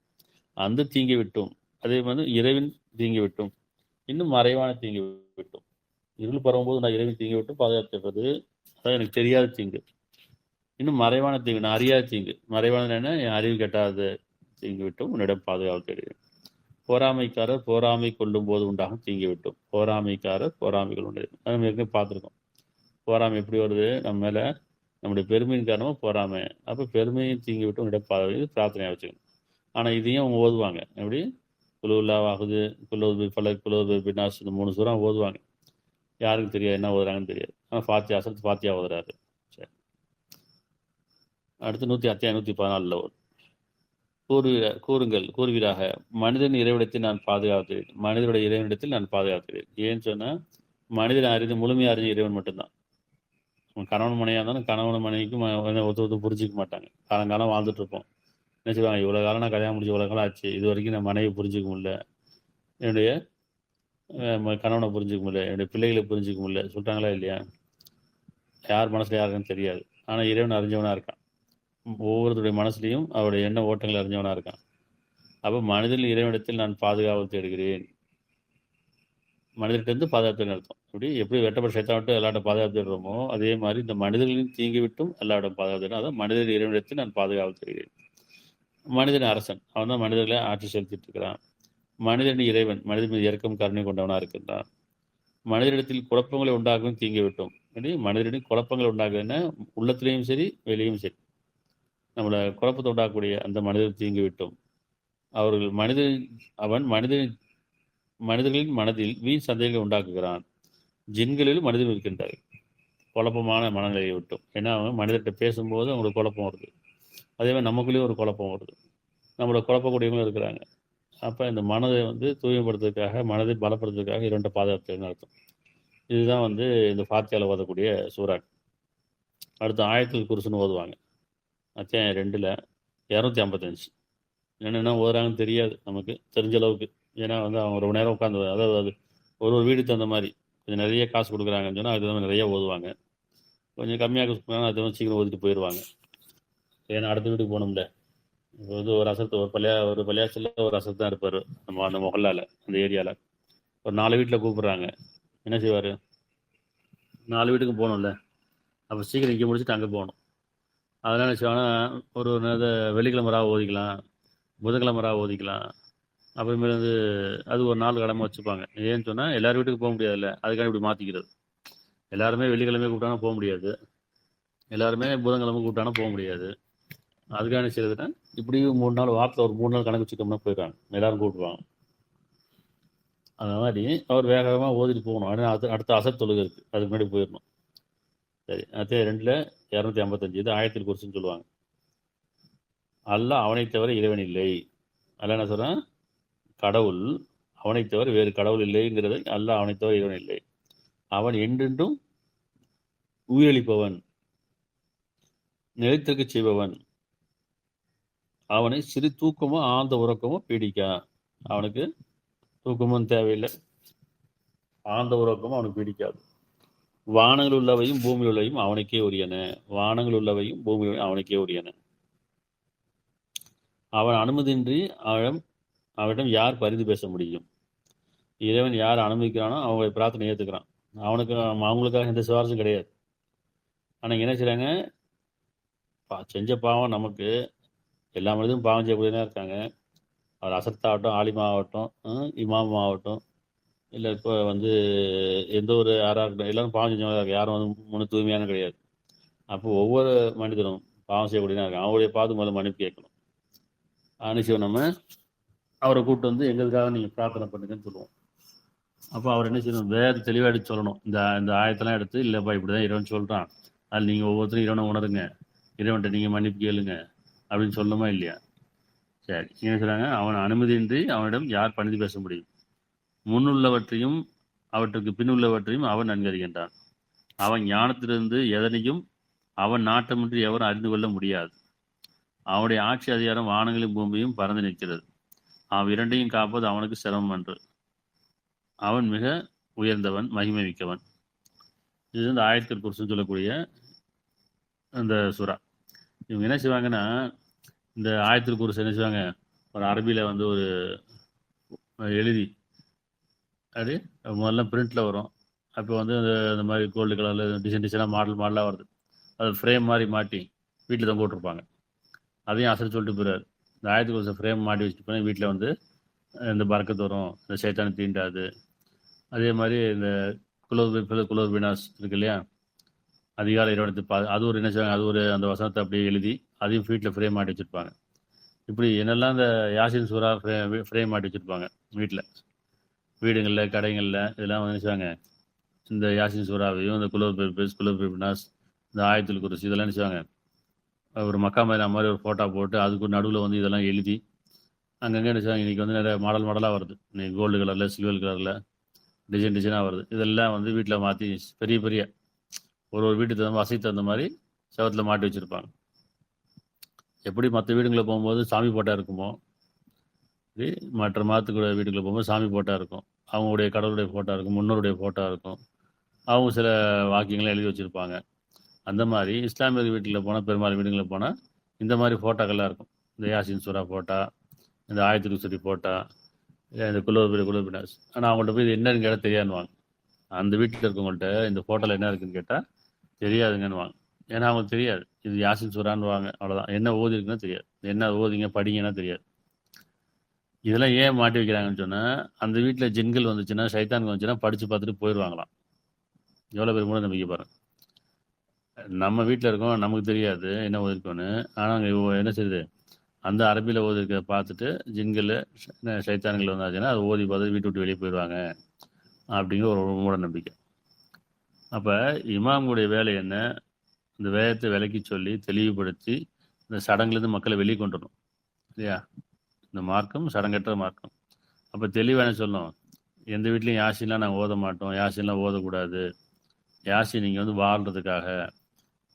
அந்த தீங்கி விட்டும், அதே மாதிரி இறைவன் தீங்கி விட்டும், இன்னும் மறைவான தீங்கி விட்டும். இருள் பரவும்போது நான் இறைவன் தீங்கி விட்டு பாதுகாப்பு தேடுறது, அதான் எனக்கு தெரியாத தீங்கு. இன்னும் மறைவான தீங்கு, நான் அறியாத தீங்கு. மறைவானது என்ன? என் அறிவு கெட்டாத தீங்கி விட்டும் உன்னிடம் பாதுகாப்பு தேடுகிறேன். போராமைக்காரர் போராமை கொள்ளும் போது உண்டாகும் தீங்கி விட்டும். போராமைக்காரர் போராமைகள் உண்டு, அது நம்ம ஏற்கனவே பார்த்துருக்கோம். போராமை எப்படி வருது? நம்ம மேலே நம்முடைய பெருமையின் காரணமாக போராமை. அப்போ பெருமையும் தீங்கி விட்டு உன்னிடம் பாதுகாப்பு பிரார்த்தனையாக வச்சுக்கணும். ஆனால் இதையும் அவங்க ஓதுவாங்க. எப்படி? குழுவில்லாவாகுது, குலோது பல குலோது பின்னாஸ், இந்த 3 சூறா ஓதுவாங்க. யாருக்கும் தெரியாது என்ன ஓதுறாங்கன்னு தெரியாது. ஆனால் ஃபாத்தியா அசல் ஃபாத்தியா ஓதுறாரு. சரி, அடுத்து அத்தியாயம் 114 கூறுங்கள் கூறுவீராக, மனிதன் இறைவிடத்தில் நான் பாதுகாத்தேன். மனிதனுடைய இறைவனிடத்தில் நான் பாதுகாத்தேன். ஏன்னு சொன்னால் மனிதன் அறிந்து முழுமையாக அறிஞ்ச இறைவன் மட்டும்தான். கணவன் மனையாக இருந்தாலும் கணவன் மனைவிக்கும் ஒருத்தர் புரிஞ்சிக்க மாட்டாங்க. காலங்காலம் வாழ்ந்துட்டு இருப்போம். என்ன செய்வாங்க? இவ்வளோ காலம் நான் கல்யாணம் முடிஞ்ச இவ்வளோ காலம் ஆச்சு, இது வரைக்கும் நான் மனைவி புரிஞ்சிக்க முடியல, என்னுடைய கணவனை புரிஞ்சிக்க முடியல, என்னுடைய பிள்ளைகளை புரிஞ்சிக்க முடியல சொல்லிட்டாங்களா இல்லையா? யார் மனசில் யாருக்குன்னு தெரியாது. ஆனால் இறைவன் அறிஞ்சவனாக இருக்கான். ஒவ்வொருத்தருடைய மனசுலையும் அவருடைய எண்ண ஓட்டங்கள் அறிஞ்சவனாக இருக்கான். அப்போ மனிதனின் இறைவனிடத்தில் நான் பாதுகாப்பு தேடுகிறேன். மனிதர்கிட்ட பாதுகாப்பு அர்த்தம். எப்படி வெட்டப்பட்ட சைத்தான் விட்டு எல்லாட்ட பாதுகாப்பு தேடுறோமோ, அதே மாதிரி இந்த மனிதர்களின் தீங்கி விட்டும் எல்லாரோட பாதுகாப்பு தேடும். அதான் மனிதர் இறைவனிடத்தில் நான் பாதுகாப்பு தேடுகிறேன். மனிதன் அரசன், அவன் தான் மனிதர்களை ஆட்சி செலுத்திட்டு இருக்கிறான். மனிதனின் இறைவன் மனிதன் மீது இறக்கம் கருணை கொண்டவனாக இருக்கின்றான். மனிதனிடத்தில் குழப்பங்களை உண்டாகவும் தீங்கி விட்டோம். மனிதனின் குழப்பங்களை உண்டாகுதுன்னா உள்ளத்திலையும் சரி வெளியும் சரி நம்மளை குழப்பத்தை உண்டாக்கக்கூடிய அந்த மனிதர் தீங்கி விட்டோம். அவர்கள் அவன் மனிதர்களின் மனதில் வீண் சந்தேகங்களை உண்டாக்குகிறான். ஜின்களிலும் மனிதர்கள் இருக்கின்றார்கள் குழப்பமான மனநிலையை விட்டும். ஏன்னா அவங்க மனிதர்கிட்ட பேசும்போது அவங்களுக்கு குழப்பம் வருது. அதே மாதிரி நமக்குள்ளேயும் ஒரு குழப்பம் வருது. நம்மளை குழப்பக்கூடியவங்களும் இருக்கிறாங்க. அப்போ இந்த மனதை வந்து தூய்மைப்படுத்துறதுக்காக, மனதை பலப்படுத்துறதுக்காக இரண்ட பாதுகாத்துன்னு அர்த்தம். இதுதான் வந்து இந்த ஃபாத்தியால ஓதக்கூடிய சூறாக்கள். அடுத்து ஆயத்துல் குர்ஸுன்னு ஓதுவாங்க. அத்தியாயம் 2ல் 255. என்னென்ன ஓதுறாங்கன்னு தெரியாது நமக்கு, தெரிஞ்ச அளவுக்கு. ஏன்னா வந்து அவங்க ரொம்ப நேரம் உட்காந்து, அதாவது அது ஒரு ஒரு வீடு தகுந்த மாதிரி கொஞ்சம் நிறைய காசு கொடுக்குறாங்கன்னு சொன்னால் அதுக்கு தகுந்த நிறைய ஓதுவாங்க. கொஞ்சம் கம்மியாக காசு கொடுக்குறாங்க அது வந்து சீக்கிரம் ஓதிட்டு போயிடுவாங்க. ஏன்னா அடுத்த வீட்டுக்கு போகணும்ல. இப்போ வந்து ஒரு அசத்து ஒரு பள்ளியாசலில் ஒரு அசத்து தான் இருப்பார் நம்ம அந்த மொஹல்லால, அந்த ஏரியாவில். ஒரு 4 வீட்டில் கூப்பிட்றாங்க, என்ன செய்வார்? 4 வீட்டுக்கும் போகணும்ல, அப்போ சீக்கிரம் இங்கே முடிச்சுட்டு அங்கே போகணும். அதெல்லாம் என்ன செய்வாங்கன்னா, ஒரு வெள்ளிக்கிழமை ராவு ஓதிக்கலாம், புதன்கிழமை ராவு ஓதிக்கலாம். அப்புறமேல வந்து அது ஒரு நாள் கடமை வச்சுப்பாங்க. ஏன்னு சொன்னால் எல்லார் வீட்டுக்கு போக முடியாதுல்ல, அதுக்காக இப்படி மாற்றிக்கிறது. எல்லாருமே வெள்ளிக்கிழமை கூப்பிட்டாலும் போக முடியாது, எல்லாருமே புதன்கிழமை கூப்பிட்டாலும் போக முடியாது. அதுக்காக என்ன செய்யறதுன்னா, இப்படியும் 3 நாள் வாரத்தில் ஒரு 3 நாள் கணக்கு வச்சுட்டோம்னா போயிடுறாங்க, எல்லாரும் கூப்பிடுவாங்க. அந்த மாதிரி அவர் வேகமாக ஓதிட்டு போகணும். ஆனால் அடுத்த அசர் தொழுகை இருக்குது, அதுக்கு முன்னாடி போயிடணும். சரி, அத்தியாயம் 2ல் 255. இது ஆயத்தில் குர்ஸுன்னு சொல்லுவாங்க. அல்லாஹ் அவனை தவிர இறைவன் இல்லை. அல்ல என்ன சொல்கிறான்? கடவுள் அவனை தவிர வேறு கடவுள் இல்லைங்கிறது. அல்லாஹ் அவனை தவிர இறைவன் இல்லை. அவன் என்றென்றும் உயிரளிப்பவன், நிலைத்திருக்க செய்பவன். அவனை சிறு தூக்கமோ ஆழ்ந்த உறக்கமோ பீடிக்கா. அவனுக்கு தூக்கமும் தேவையில்லை, ஆழ்ந்த உறக்கமும் அவனுக்கு பீடிக்காது. வானங்கள் உள்ளவையும் பூமியில் உள்ளவையும் அவனுக்கே உரியன. வானங்கள் உள்ளவையும் பூமியில் அவனுக்கே உரியன. அவன் அனுமதியின்றி அவனிடம் யார் பரிந்து பேச முடியும்? இறைவன் யார் அனுமதிக்கிறானோ அவங்க பிரார்த்தனை ஏற்றுக்கிறான். அவங்களுக்காக எந்த சிபாரிசும் கிடையாது. ஆனால் என்ன செய்கிறாங்க? செஞ்ச பாவம் நமக்கு, எல்லா மனிதனும் பாவம் செய்யக்கூடியதாக இருக்காங்க. அவர் அசத்தாகட்டும், ஆலிமாகட்டும், இமாமாகட்டும், இல்லை இப்போ வந்து எந்த ஒரு யாராக இருக்கட்டும், எல்லாரும் பாவம் செஞ்சவங்க இருக்காங்க. யாரும் வந்து முன்னு தூய்மையான கிடையாது. அப்போ ஒவ்வொரு மனிதனும் பாவம் செய்யக்கூடியதாக இருக்காங்க. அவங்களுடைய பார்த்து முதல்ல மன்னிப்பு கேட்கணும். அனுப்பிச்சு நம்ம அவரை கூப்பிட்டு வந்து எங்களுக்காக நீங்கள் பிரார்த்தனை பண்ணுங்கன்னு சொல்லுவோம். அப்போ அவர் என்ன செய்யணும்? வேறு தெளிவாக எடுத்து சொல்லணும். இந்த ஆயத்தெல்லாம் எடுத்து, இல்லைப்பா இப்படி தான் இறைவன் சொல்கிறான், அதில் நீங்கள் ஒவ்வொருத்தரும் இறைவனை உணருங்க, இறைவன்கிட்ட நீங்கள் மன்னிப்பு கேளுங்க அப்படின்னு சொல்லணுமா இல்லையா? சரி, என்ன சொல்கிறாங்க? அவன் அனுமதியின்றி அவனிடம் யார் பணிந்து பேச முடியும்? முன்னுள்ளவற்றையும் அவற்றுக்கு பின்னுள்ளவற்றையும் அவன் நன்கு அறிகின்றான். அவன் ஞானத்திலிருந்து எதனையும் அவன் நாட்டமின்றி எவரும் அறிந்து கொள்ள முடியாது. அவனுடைய ஆட்சி அதிகாரம் வானங்களையும் பூமியும் பறந்து நிற்கிறது. அவன் இரண்டையும் காப்பது அவனுக்கு சிரமம் அன்று. அவன் மிக உயர்ந்தவன், மகிமை மிக்கவன். இது இந்த ஆயத்தில் குர்ஸுன்னு சொல்லக்கூடிய அந்த சூறா. இவங்க என்ன செய்வாங்கன்னா, இந்த ஆயத்தில் குர்ஸ் என்ன செய்வாங்க? ஒரு அரபியில் வந்து ஒரு எழுதி, அது முதல்ல பிரிண்டில் வரும். அப்போ வந்து இந்த மாதிரி கோல்டு கலரில் டிசைனாக மாடலாக வருது. அது ஃப்ரேம் மாதிரி மாட்டி வீட்டில் தான் போட்டிருப்பாங்க. அதையும் அசர் சொல்லிட்டு போகிறார். இந்த ஆயத்துக்கு ஒரு ஃப்ரேம் மாட்டி வச்சுட்டு போனால் வீட்டில் வந்து இந்த பறக்கத்து வரும், இந்த சைத்தானு தீண்டாது. அதே மாதிரி இந்த குலோர் வினாஸ் இருக்கு இல்லையா, அதிகாலை இறைவனத்தை அது ஒரு என்ன செய்வாங்க, அது ஒரு அந்த வசனத்தை அப்படியே எழுதி அதையும் வீட்டில் ஃப்ரேம் மாட்டி வச்சுருப்பாங்க. இப்படி என்னெல்லாம் இந்த யாசின் சூறா ஃப்ரேம் மாட்டி வச்சுருப்பாங்க வீட்டில், வீடுங்களில், கடைகளில். இதெல்லாம் வந்து நினைச்சாங்க இந்த யாசின் சூறாவையும், இந்த குலோர் வினாஸ், இந்த ஆயத்துல் குர்ஸ், இதெல்லாம் நினைச்சாங்க ஒரு மக்கா மாதிரி ஒரு ஃபோட்டோ போட்டு அதுக்கு நடுவில் வந்து இதெல்லாம் எழுதி அங்கங்கே நினைச்சாங்க. இன்றைக்கி வந்து நிறைய மாடலாக வருது. இன்னைக்கு கோல்டு கலரில், சில்வர் கலரில் டிசைனாக வருது. இதெல்லாம் வந்து வீட்டில் மாற்றி பெரிய ஒரு வீட்டுக்கு தகுந்த வசதி தகுந்த மாதிரி செவத்தில் மாட்டி வச்சுருப்பாங்க. எப்படி மற்ற வீடுங்களில் போகும்போது சாமி போட்டா இருக்குமோ, மற்ற மதத்துக்குள்ள வீட்டுக்குள்ளே போகும்போது சாமி போட்டா இருக்கும், அவங்களுடைய கடவுளுடைய ஃபோட்டோ இருக்கும், முன்னோருடைய ஃபோட்டோ இருக்கும், அவங்க சில வாக்கியங்களை எழுதி வச்சுருப்பாங்க. அந்த மாதிரி இஸ்லாமிய வீட்டில் போனால், பெரும்பாலும் வீடுகளில் போனால் இந்த மாதிரி ஃபோட்டோக்கள்லாம் இருக்கும். இந்த யாசின் சூரா ஃபோட்டோ, இந்த ஆயத்துல் குர்ஸி ஃபோட்டோ, இந்த குலோபினாஸ். ஆனால் அவங்கள்ட்ட போய் இது என்னன்னு கேட்டால் தெரியாதுன்னுவாங்க. அந்த வீட்டில் இருக்கவங்கள்ட்ட இந்த ஃபோட்டோவில் என்ன இருக்குன்னு கேட்டால் தெரியாதுங்கன்னுவாங்க. ஏன்னா அவங்களுக்கு தெரியாது இது யாசின் சூறான்னுவாங்க, அவ்வளோதான். என்ன ஓதி இருக்குன்னு தெரியாது, என்ன ஓதிங்க படிங்கன்னா தெரியாது. இதெல்லாம் ஏன் மாட்டி வைக்கிறாங்கன்னு சொன்னால், அந்த வீட்டில் ஜின்கள் வந்துச்சுன்னா, சைத்தானுக்கு வந்துச்சுன்னா படித்து பார்த்துட்டு போயிடுவாங்களாம். எவ்வளோ பேர் மூட நம்பிக்கை பாருங்க. நம்ம வீட்டில் இருக்கோம், நமக்கு தெரியாது என்ன ஓதிருக்கோன்னு. ஆனால் அங்கே என்ன செய்யுது, அந்த அரபியில் ஓதிருக்கிறத பார்த்துட்டு ஜின்கள் சைத்தான்கள் வந்தாச்சுன்னா அதை ஓதி பார்த்து வீட்டு விட்டு வெளியே போயிடுவாங்க அப்படிங்கிற ஒரு மூட நம்பிக்கை. அப்போ இமாமுடைய வேலை என்ன? இந்த வேதத்தை விலக்கி சொல்லி தெளிவுபடுத்தி இந்த சடங்குலேருந்து மக்களை வெளியே கொண்டு வரணும் இல்லையா? இந்த மார்க்கம் சடங்கற்ற மார்க்கம். அப்போ தெளிவாக என்ன சொல்லணும்? எந்த வீட்லையும் யாசின்லாம் நாங்கள் ஓத மாட்டோம், யாசின்லாம் ஓதக்கூடாது. யாசி நீங்கள் வந்து வாழ்கிறதுக்காக,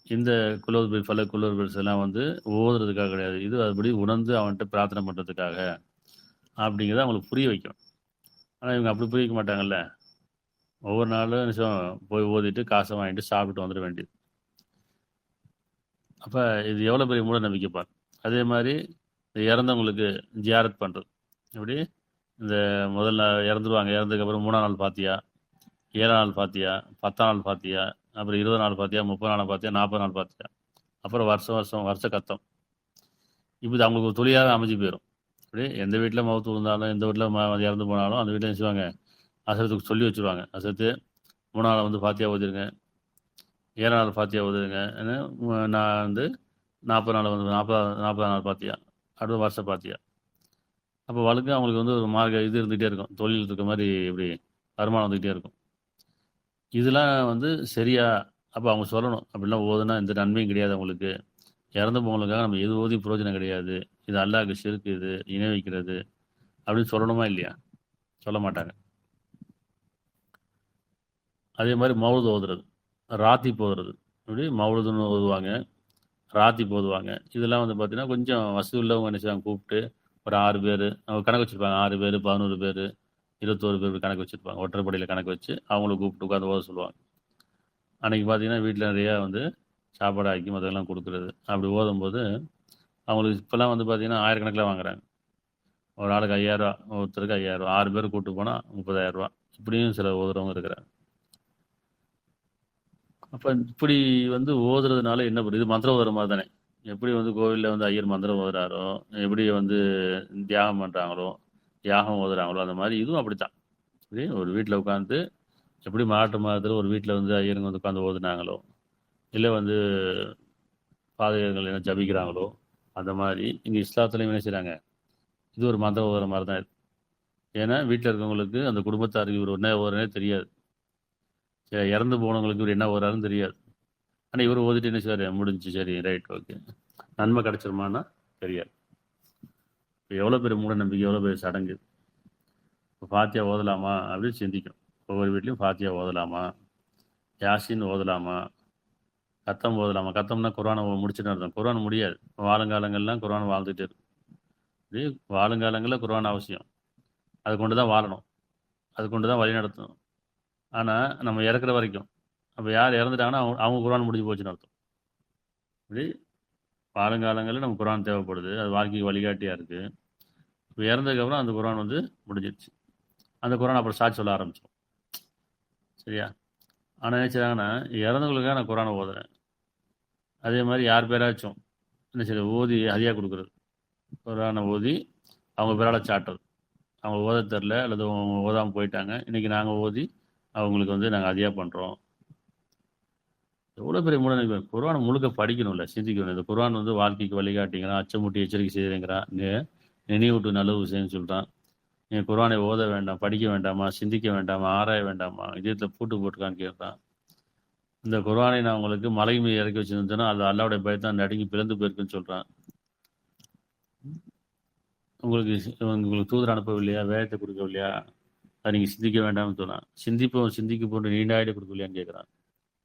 இந்த குலோர் பல குலோர் எல்லாம் வந்து ஓதுறதுக்காக கிடையாது, இது அதுபடி உணர்ந்து அவன்கிட்ட பிரார்த்தனை பண்ணுறதுக்காக அப்படிங்கிறத அவங்களுக்கு புரிய வைக்கணும். ஆனால் இவங்க அப்படி புரிய வைக்க மாட்டாங்கல்ல. ஒவ்வொரு நாளும் போய் ஓதிட்டு காசை வாங்கிட்டு சாப்பிட்டு வந்துட வேண்டியது. அப்போ இது எவ்வளோ பெரிய மூட நம்பிக்கைப்பார். அதே மாதிரி இறந்தவங்களுக்கு ஜியாரத் பண்ணுறது எப்படி? இந்த முதல்ல இறந்துருவாங்க, இறந்ததுக்கப்புறம் 3ஆம் நாள் பாத்தியா, 7ஆம் நாள் பாத்தியா, 10ஆம் நாள் பாத்தியா, அப்புறம் 20 நாள் பாத்தியா, 30 நாள் பாத்தியா, 40 நாள் பாத்தியா, அப்புறம் வருஷ கத்தம். இப்படி அவங்களுக்கு ஒரு தொழிலாக அமைஞ்சு போயிடும். அப்படி எந்த வீட்டில் மவுத்து விழுந்தாலும், எந்த வீட்டில் இறந்து போனாலும் அந்த வீட்டில் நினைச்சுவாங்க, அசரத்துக்கு சொல்லி வச்சுருவாங்க. அசரத்து 3ஆம் நாள் வந்து பாத்தியா ஓதிருங்க, 7ஆம் நாள் பாத்தியா ஓதுருங்க, நான் வந்து 40 நாள் வந்து 40 நாள் பாத்தியா, அடுத்த வருஷம் பாத்தியா. அப்போ வழக்கு அவங்களுக்கு வந்து ஒரு மார்க்க இது இருந்துகிட்டே இருக்கும், தொழில் இருக்க மாதிரி இப்படி வருமானம் வந்துக்கிட்டே இருக்கும். இதெல்லாம் வந்து சரியா? அப்போ அவங்க சொல்லணும், அப்படிலாம் ஓதுனா எந்த நன்மையும் கிடையாது அவங்களுக்கு, இறந்து போவங்களுக்காக நம்ம எது ஓதி பிரயோஜனம் கிடையாது, இது அல்லாஹ்க்கு ஷிர்க், இது இணை வைக்கிறது அப்படின்னு சொல்லணுமா இல்லையா? சொல்ல மாட்டாங்க. அதே மாதிரி மவுது ஓதுறது, ராத்தி போதுறது, இப்படி மவுதுன்னு ஓதுவாங்க, ராத்தி போதுவாங்க. இதெல்லாம் வந்து பார்த்தீங்கன்னா கொஞ்சம் வசதி உள்ளவங்க என்ன செய்வாங்க, கூப்பிட்டு ஒரு 6 பேர் அவங்க கணக்கு வச்சுருப்பாங்க, 6 பேர் 11 பேர் 21 பேர் கணக்கு வச்சுருப்பாங்க, ஒற்றைப்படையில் கணக்கு வச்சு அவங்கள கூப்பிட்டு உட்காந்து ஓத சொல்லுவாங்க. அன்றைக்கி பார்த்தீங்கன்னா வீட்டில் நிறையா வந்து சாப்பாடு ஆக்கி மற்றெல்லாம் கொடுக்குறது. அப்படி ஓதும்போது அவங்களுக்கு இப்போல்லாம் வந்து பார்த்தீங்கன்னா ஆயிரக்கணக்கில் வாங்குறாங்க. ஒரு ஆளுக்கு 5000 ரூபா, ஒருத்தருக்கு 5000 6 பேர் கூப்பிட்டு போனால் 30,000 இப்படியும் சில ஓதுறவங்க இருக்கிறாங்க. அப்போ இப்படி வந்து ஓதுறதுனால என்ன பண்ணுது? இது மந்திரம் ஓதுற மாதிரி தானே. எப்படி வந்து கோவிலில் வந்து ஐயர் மந்திரம் ஓதுறாரோ, எப்படி வந்து தியாகம் பண்ணுறாங்களோ, யாகம் ஓதுறாங்களோ, அந்த மாதிரி இதுவும் அப்படித்தான். இப்படி ஒரு வீட்டில் உட்காந்து எப்படி மாட்டு மாதத்தில் ஒரு வீட்டில் வந்து ஐயருங்க வந்து உட்காந்து ஓதுனாங்களோ, இல்லை வந்து பாதகர்கள் என்ன ஜபிக்கிறாங்களோ, அந்த மாதிரி இங்கே இஸ்லாத்துலையும் என்ன செய்கிறாங்க? இது ஒரு மந்திரம் ஓதுற மாதிரி தான் இது. ஏன்னா வீட்டில் இருக்கவங்களுக்கு அந்த குடும்பத்தாருக்கு இவர் என்ன ஓதுறனே தெரியாது, இறந்து போனவங்களுக்கு இவர் என்ன ஓதுறாருன்னு தெரியாது. ஆனால் இவர் ஓதிட்டு என்ன செய்வார்? முடிஞ்சு, சரி ரைட் ஓகே, நன்மை கிடச்சிருமான்னா தெரியாது. இப்போ எவ்வளோ பெரிய மூட நம்பிக்கை, எவ்வளோ பெரிய சடங்கு. இப்போ ஃபாத்தியா ஓதலாமா அப்படின்னு சிந்திக்கணும். ஒவ்வொரு வீட்லையும் ஃபாத்தியா ஓதலாமா, யாசின் ஓதலாமா, கத்தம் ஓதலாமா. கத்தம்னா குர்ஆனை முடிச்சுட்டு அர்த்தம். குர்ஆன் முடியாது, வாழுங்காலங்கள்லாம் குர்ஆன் வாழ்ந்துகிட்டே இருக்கும். இது வாழுங்காலங்களில் குர்ஆன் அவசியம், அது கொண்டு தான் வாழணும், அது கொண்டு தான் வழி நடத்தணும். ஆனால் நம்ம இறக்குற வரைக்கும், அப்போ யார் இறந்துட்டாங்கன்னா அவங்க குர்ஆன் முடிஞ்சு போச்சுன்னு அர்த்தம். இப்படி வாழுங்காலங்களில் நம்ம குர்ஆன் தேவைப்படுது, அது வாழ்க்கைக்கு வழிகாட்டியாக இருக்குது. இப்போ இறந்ததுக்கப்புறம் அந்த குர்ஆன் வந்து முடிஞ்சிடுச்சு, அந்த குர்ஆன் அப்புறம் சாட்சி சொல்ல ஆரம்பிச்சிடும். சரியா? ஆனால் என்ன செய்றாங்கன்னா, இறந்தவங்களுக்காக நான் குர்ஆனை ஓதுறேன். அதே மாதிரி யார் பேராச்சும் என்ன செய்யுது, ஓதி ஹதியா கொடுக்குறது, குர்ஆனை ஓதி அவங்க பேரால் சாட்டுறது. அவங்க ஓத தெரில அல்லது அவங்க ஓதாமல் போயிட்டாங்க, இன்றைக்கி நாங்கள் ஓதி அவங்களுக்கு வந்து நாங்கள் ஹதியா பண்ணுறோம். எவ்வளோ பெரிய மூடநம்பிக்கை. குர்ஆன் முழுக்க படிக்கணும்ல, சிந்திக்கணும். இந்த குர்ஆன் வந்து வாழ்க்கைக்கு வழிகாட்டிங்கிறான், அச்சமூட்டி எச்சரிக்கை செய்கிறேங்கிறான், நினைவூட்டு நல்ல விஷயம்னு சொல்கிறான். நீங்கள் குர்ஆனை ஓத வேண்டாம், படிக்க வேண்டாமா, சிந்திக்க வேண்டாமா, ஆராய வேண்டாமா, இதயத்தில் பூட்டு போட்டுக்கான்னு கேட்குறான். இந்த குர்ஆனை நான் உங்களுக்கு மலை மீது இறக்கி வச்சுருந்தேன்னா அது அல்லாவுடைய பயத்தான் நடுங்கி பிளந்து போயிருக்குன்னு சொல்கிறான். உங்களுக்கு தூதர் அனுப்பவில்லையா, வேதத்தை கொடுக்கவில்லையா, அதை நீங்கள் சிந்திக்க வேண்டாம்னு சொன்னான். சிந்திக்க போன்ற நீண்டாயிட கொடுக்கலையான்னு கேட்குறான்.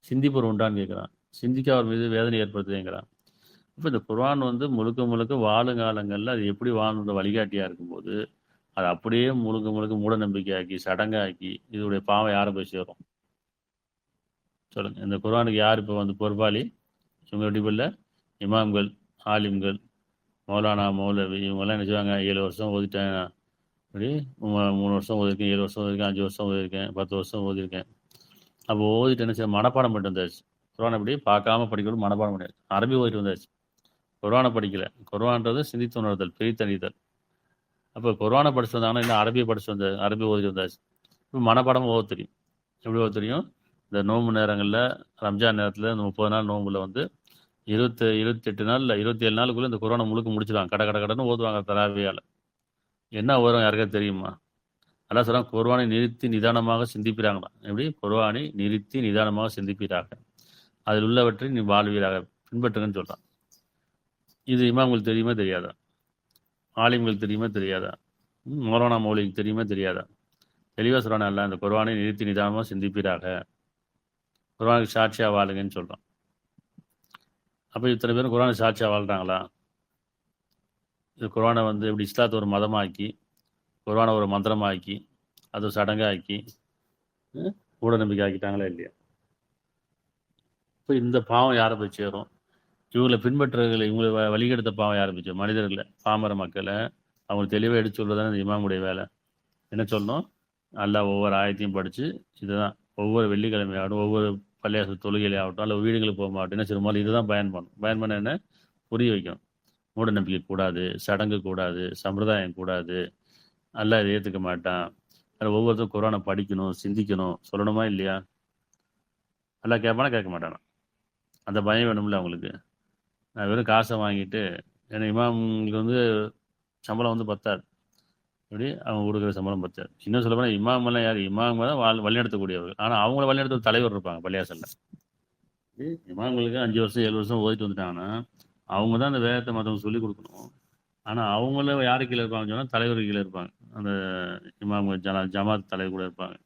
சிந்திப்பவர் உண்டான்னு கேட்குறான். சிந்திக்க அவர் மீது வேதனை ஏற்படுத்துதேங்கிறான். இப்போ இந்த குர்ஆன் வந்து முழுக்க முழுக்க வாழுங்காலங்களில் அது எப்படி வாழ்ந்த வழிகாட்டியாக இருக்கும்போது அது அப்படியே முழுக்க மூட நம்பிக்கையாக்கி சடங்காக்கி இதோடைய பாவம் யாரை போய் சேரும் சொல்லுங்க? இந்த குர்ஆனுக்கு யார் இப்போ வந்து பொறுப்பாளி? இவங்க டிபில் இமாம்கள், ஆலிம்கள், மௌலானா, மௌலவி, இவங்கெல்லாம் என்ன செய்வாங்க? 7 வருஷம் ஓதிட்டேன், அப்படி 3 வருஷம் ஓதிருக்கேன், 7 வருஷம் ஓதிருக்கேன், 5 வருஷம் ஓதிருக்கேன், 10 வருஷம் ஓதிருக்கேன். அப்போ ஓதிட்டு என்ன செய்ய? மனப்பாடம் பண்ணிட்டு வந்தாச்சு. குர்ஆன் அப்படி பார்க்காம படிக்கணும், மனப்பாடம் பண்ணியாச்சு. அரபி ஓதிட்டு வந்தாச்சு, குர்ஆனை படிக்கல. குர்ஆன்றது சிந்தித்து உணர்தல், பிரித்தறிதல். அப்போ குர்ஆனை படிச்சு வந்தாங்கன்னா இல்லை அரபியை படிச்சு வந்த அரபி ஓதிட்டு வந்தாச்சு. இப்போ மனப்பாடம் ஓத தெரியும். எப்படி ஓத தெரியும்? இந்த நோன்பு நேரங்களில், ரம்ஜான் நேரத்தில் இந்த 30 நாள் நோன்புல வந்து 28 நாள் இல்லை 27 நாளுக்குள்ளே இந்த குரானை முழுக்க முடிச்சிடுவாங்க. கட கட கடன்னு ஓதுவாங்க தராவியால். என்ன வரும் யாருக்காவது தெரியுமா? அல்லாஹ் சொல்றான், குர்ஆனை நிறுத்தி நிதானமாக சிந்திப்பீராங்களாம். எப்படி? குர்ஆனை நிறுத்தி நிதானமாக சிந்திப்பீராக. அதில் உள்ளவற்றை நீ வாழ்வீராக, பின்பற்றுங்கன்னு சொல்றான். இது இமாம்களுக்கு தெரியுமா தெரியாதா? ஆலிம்களுக்கு தெரியுமா தெரியாதா? மௌலானா மௌலிக்கு தெரியுமா தெரியாதா? தெளிவாக சொல்றான் அல்லாஹ், இந்த குர்ஆனை நிறுத்தி நிதானமாக சிந்திப்பீராக, குர்ஆனுக்கு சாட்சியாக வாழுங்கன்னு சொல்றான். அப்போ இத்தனை பேரும் குர்ஆனுக்கு சாட்சியாக வாழ்றாங்களா? இது குர்ஆனை வந்து இப்படி இஸ்லாத்தை ஒரு மதமாக்கி, குர்ஆனை ஒரு மந்திரமாக்கி, அது ஒரு சடங்காக்கி, மூட நம்பிக்கை ஆக்கிட்டாங்களா இல்லையா? இப்போ இந்த பாவம் யாரை போய் சேரும்? இவங்களை பின்பற்றுகளை இவங்களை வழிகெடுத்த பாவம் யாரை போய் சேரும்? மனிதர்களை, பாமர மக்களை அவங்களுக்கு தெளிவாக எடுத்து சொல்றதானே இந்த இமாமுடைய வேலை. என்ன சொல்லணும்? அல்லாஹ் ஒவ்வொரு ஆயத்தையும் படித்து இதுதான் ஒவ்வொரு வெள்ளிக்கிழமையாகட்டும், ஒவ்வொரு பள்ளியாச தொழுகையிலாகட்டும், அல்ல வீடுகளுக்கு போக மாட்டோம் என்ன சொல்லுமோ இதுதான் பயன் பண்ணணும். பயன் பண்ண என்ன? புரிய வைக்கணும். மூட நம்பிக்கை கூடாது, சடங்கு கூடாது, சம்பிரதாயம் கூடாது, அல்லாஹ் இதை ஏற்றுக்க மாட்டான். அதில் ஒவ்வொருத்தரும் குர்ஆனை படிக்கணும், சிந்திக்கணும், சொல்லணுமா இல்லையா? அல்லாஹ் கேட்பானா கேட்க மாட்டானா? அந்த பயம் வேணும்ல அவங்களுக்கு. நான் வெறும் காசை வாங்கிட்டு, ஏன்னா இமாம்களுக்கு வந்து சம்பளம் வந்து பத்தாது. எப்படி? அவங்க கொடுக்குற சம்பளம் பத்தாது. இன்னும் சொல்ல போனால் இமாமெல்லாம் யார்? இமாம் தான் வழிநடத்தக்கூடியவர்கள். ஆனால் அவங்கள வழிநடத்த ஒரு தலைவர் இருப்பாங்க பள்ளியாசலில். இமாம்களுக்கு 5 வருஷம் 7 வருஷம் ஓதிட்டு வந்துட்டாங்கன்னா அவங்க தான் அந்த வேதத்தை மற்றவங்க சொல்லிக் கொடுக்கணும். ஆனால் அவங்கள யாரு கீழே இருப்பாங்கன்னு சொன்னால் தலைவர் கீழே இருப்பாங்க. அந்த இமாம் ஜமாத் தலைவர் கூட இருப்பாங்க.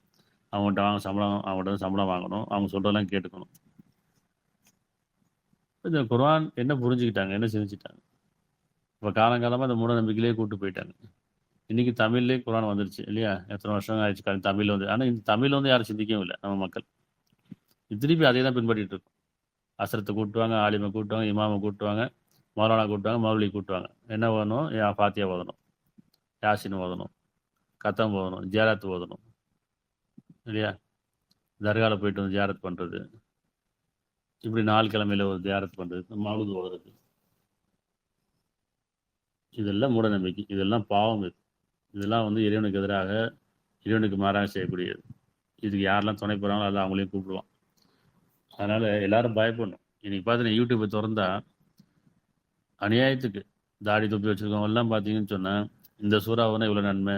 அவங்கள்ட்ட சம்பளம் வாங்கணும், அவங்க சொல்கிறதெல்லாம் கேட்டுக்கணும். இந்த குர்ஆன் என்ன புரிஞ்சுக்கிட்டாங்க, என்ன சிந்திச்சிட்டாங்க? இப்போ காலங்காலமாக அந்த மூட நம்பிக்கையிலே கூட்டு போயிட்டாங்க. இன்னைக்கு தமிழ்லேயே குர்ஆன் வந்துருச்சு இல்லையா? எத்தனை வருஷம் ஆயிடுச்சு தமிழ் வந்து. ஆனால் இந்த தமிழ் வந்து யாரும் சிந்திக்கவும் இல்லை நம்ம மக்கள். திருப்பி அதே தான் பின்பற்றிட்டு இருக்கோம். அசரத்தை கூட்டுவாங்க, ஆலிமை கூட்டுவாங்க, இமாமை கூட்டுவாங்க, மௌலானா கூட்டுவாங்க, மௌலி கூட்டுவாங்க. என்ன ஓதணும்? ஃபாத்தியா ஓதணும், யாசின் ஓதணும், கத்தம் ஓதணும், ஜியாரத் ஓதணும் இல்லையா? தர்காவில் போயிட்டு வந்து ஜியாரத் பண்ணுறது, இப்படி 4 கிழமையில் ஒரு ஜியாரத் பண்ணுறது, மவுலுது ஓதுறது, இதெல்லாம் மூட நம்பிக்கை, இதெல்லாம் பாவம். இதெல்லாம் வந்து இறைவனுக்கு எதிராக, இறைவனுக்கு மாறாக செய்யக்கூடியது. இதுக்கு யாரெல்லாம் துணை போகிறாங்களோ அதை அவங்களையும் கூப்பிடுவான். அதனால் எல்லாரும் பயப்படணும். இன்னைக்கு பார்த்தீங்கன்னா யூடியூப்பை திறந்தா அநியாயத்துக்கு தாடி தொப்பி வச்சுருக்கவங்க எல்லாம் பார்த்தீங்கன்னு சொன்னால், இந்த சூறாவுனா இவ்வளோ நன்மை,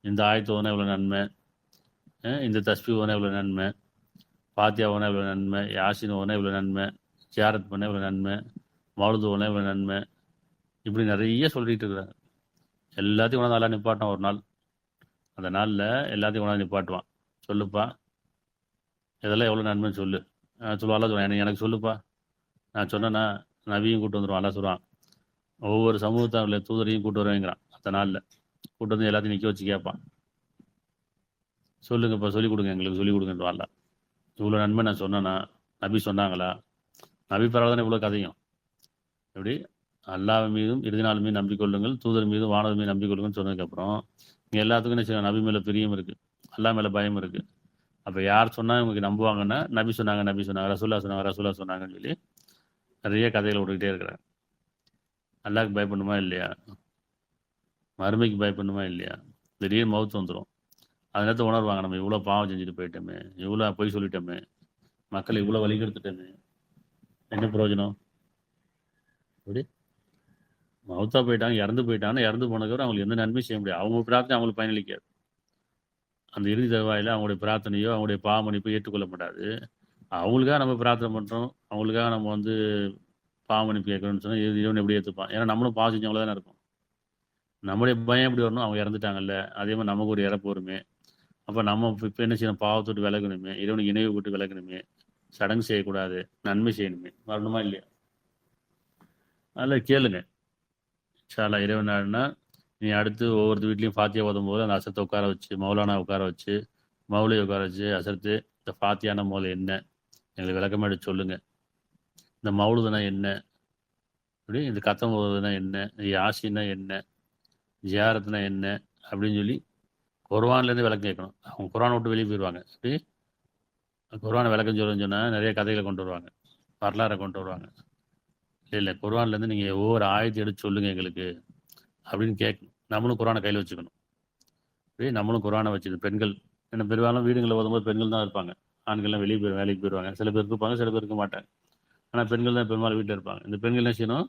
இந்த ஆயத்தோனா இவ்வளோ நன்மை, இந்த தஸ்பீ ஓனா இவ்வளோ நன்மை, ஃபாத்தியா ஓனா இவ்வளோ நன்மை, யாசின் ஓனா இவ்வளோ நன்மை, ஜியாரத் பண்ண இவ்வளோ நன்மை, மவுலுது ஓனா இவ்வளோ நன்மை, இப்படி நிறைய சொல்லிட்டு இருக்கிறாங்க. எல்லாத்தையும் உணர்ந்து நல்லா நிப்பாட்டான் ஒரு நாள். அந்த நாளில் எல்லாத்தையும் உணர்ந்து நிப்பாட்டுவான். சொல்லுப்பா, இதெல்லாம் எவ்வளோ நன்மைன்னு சொல்லு. சொல்லுவாள் சொல்லுவான், எனக்கு சொல்லுப்பா. நான் சொன்னேன்னா நபியும் கூட்டு வந்துடுவான். எல்லாம் சொல்லுவான், ஒவ்வொரு சமூகத்தாரில் தூதரையும் கூட்டு வருவேங்கிறான். அந்த நாளில் கூட்டு வந்து எல்லாத்தையும் நிற்க வச்சு கேட்பான், சொல்லுங்கப்பா, சொல்லிக் கொடுங்க, எங்களுக்கு சொல்லிக் கொடுங்கன்றவாள்ல. இவ்வளோ நன்மை நான் சொன்னேன்னா நபி சொன்னாங்களா? நபி பரவாயில்ல தானே இவ்வளோ கதையும். எப்படி? அல்லாஹ் மீதும் இறுதி நாள் மீது நம்பிக்கொள்ளுங்கள், தூதர் மீதும் வானவர் மீது நம்பிக்கொள்ளுங்கன்னு சொன்னதுக்கப்புறம் இங்கே எல்லாத்துக்கும் என்ன செய்யணும்? நபி மேலே பிரியம் இருக்குது, அல்லாஹ் மேலே பயம் இருக்குது. அப்போ யார் சொன்னால் இவங்களுக்கு நம்புவாங்கன்னா, நபி சொன்னாங்க, ரசூல்லா சொன்னாங்கன்னு சொல்லி நிறைய கதைகளை விட்டுக்கிட்டே இருக்கிறாங்க. அல்லாஹ்க்கு பயப்படணுமா இல்லையா? மறுமைக்கு பயப்படணுமா இல்லையா? திடீர்னு மவுத்து வந்துடும். அந்த நேரத்தை உணர்வாங்க, நம்ம இவ்வளோ பாவம் செஞ்சுட்டு போயிட்டோமே, இவ்வளோ பொய் சொல்லிட்டோமே, மக்களை இவ்வளோ வழிகெடுத்துட்டோமே, என்ன பிரயோஜனம்? அப்படி மவுத்தா போயிட்டாங்க, இறந்து போயிட்டாங்கன்னா இறந்து போனதுக்கப்புறம் அவங்களுக்கு எந்த நன்மையும் செய்ய முடியாது. அவங்க பிரார்த்தனை அவங்களுக்கு பயனளிக்காது. அந்த இறுதி தருவாயில் அவங்களுடைய பிரார்த்தனையோ அவங்களுடைய பாவமன்னிப்போ ஏற்றுக்கொள்ளப்படாது. அவங்களுக்காக நம்ம பிரார்த்தனை பண்ணுறோம், அவங்களுக்காக நம்ம வந்து பாவமன்னிப்பு கேட்கணும்னு சொன்னால் இறைவன் எப்படி ஏற்றுப்பான்? ஏன்னா நம்மளும் பாவம் செஞ்சவங்கள தானே இருக்கும். நம்முடைய பயம் எப்படி வரணும்? அவங்க இறந்துட்டாங்கல்ல, அதே மாதிரி நமக்கு ஒரு இறப்பு வருமே. அப்போ நம்ம இப்போ என்ன செய்யணும்? பாவத்தோட்டு விலகணுமே, இறைவனுக்கு இணைவு விட்டு விலகணுமே, சடங்கு செய்யக்கூடாது, நன்மை செய்யணுமே, வரணுமா இல்லையா? அதில் கேளுங்க. இன்ஷா இறைவன் நாடுனா நீ அடுத்து ஒவ்வொரு வீட்லையும் ஃபாத்தியா ஓதும் போது அந்த அசத்தை உட்கார வச்சு, மௌலானா உட்கார வச்சு, மௌலை உட்கார வச்சு, அசத்து இந்த ஃபாத்தியான மௌலை என்ன எங்களுக்கு விளக்கமாக எடுத்து சொல்லுங்க, இந்த மௌலுதுனா என்ன, அப்படி இந்த கத்தம் ஓதுனா என்ன, யாசின்னா என்ன, ஜியாரத்துனா என்ன அப்படின்னு சொல்லி குர்ஆன்லேருந்து விளக்கம் கேட்கணும். அவங்க குர்ஆனை விட்டு வெளியே போயிடுவாங்க. அப்படி குர்ஆனை விளக்கம் சொல்லுன்னு சொன்னால் நிறைய கதைகளை கொண்டு வருவாங்க, வரலாறை கொண்டு வருவாங்க. இல்லை குர்ஆன்லேருந்து நீங்கள் ஒவ்வொரு ஆயத்தை எடுத்து சொல்லுங்கள் எங்களுக்கு அப்படின்னு கேட்கணும். நம்மளும் குர்ஆனை கையில் வச்சுக்கணும். அப்படியே நம்மளும் குர்ஆனை வச்சுக்கணும். பெண்கள் என்ன பெரும்பாலும் வீடுகளில் ஓதும்போது பெண்கள் தான் இருப்பாங்க, ஆண்கள்லாம் வெளியே வேலைக்கு போயிடுவாங்க. சில பேர் இருப்பாங்க, சில பேர் இருக்க மாட்டாங்க. ஆனால் பெண்கள் தான் பெரும்பாலும் வீட்டில் இருப்பாங்க. இந்த பெண்கள் என்ன செய்யணும்,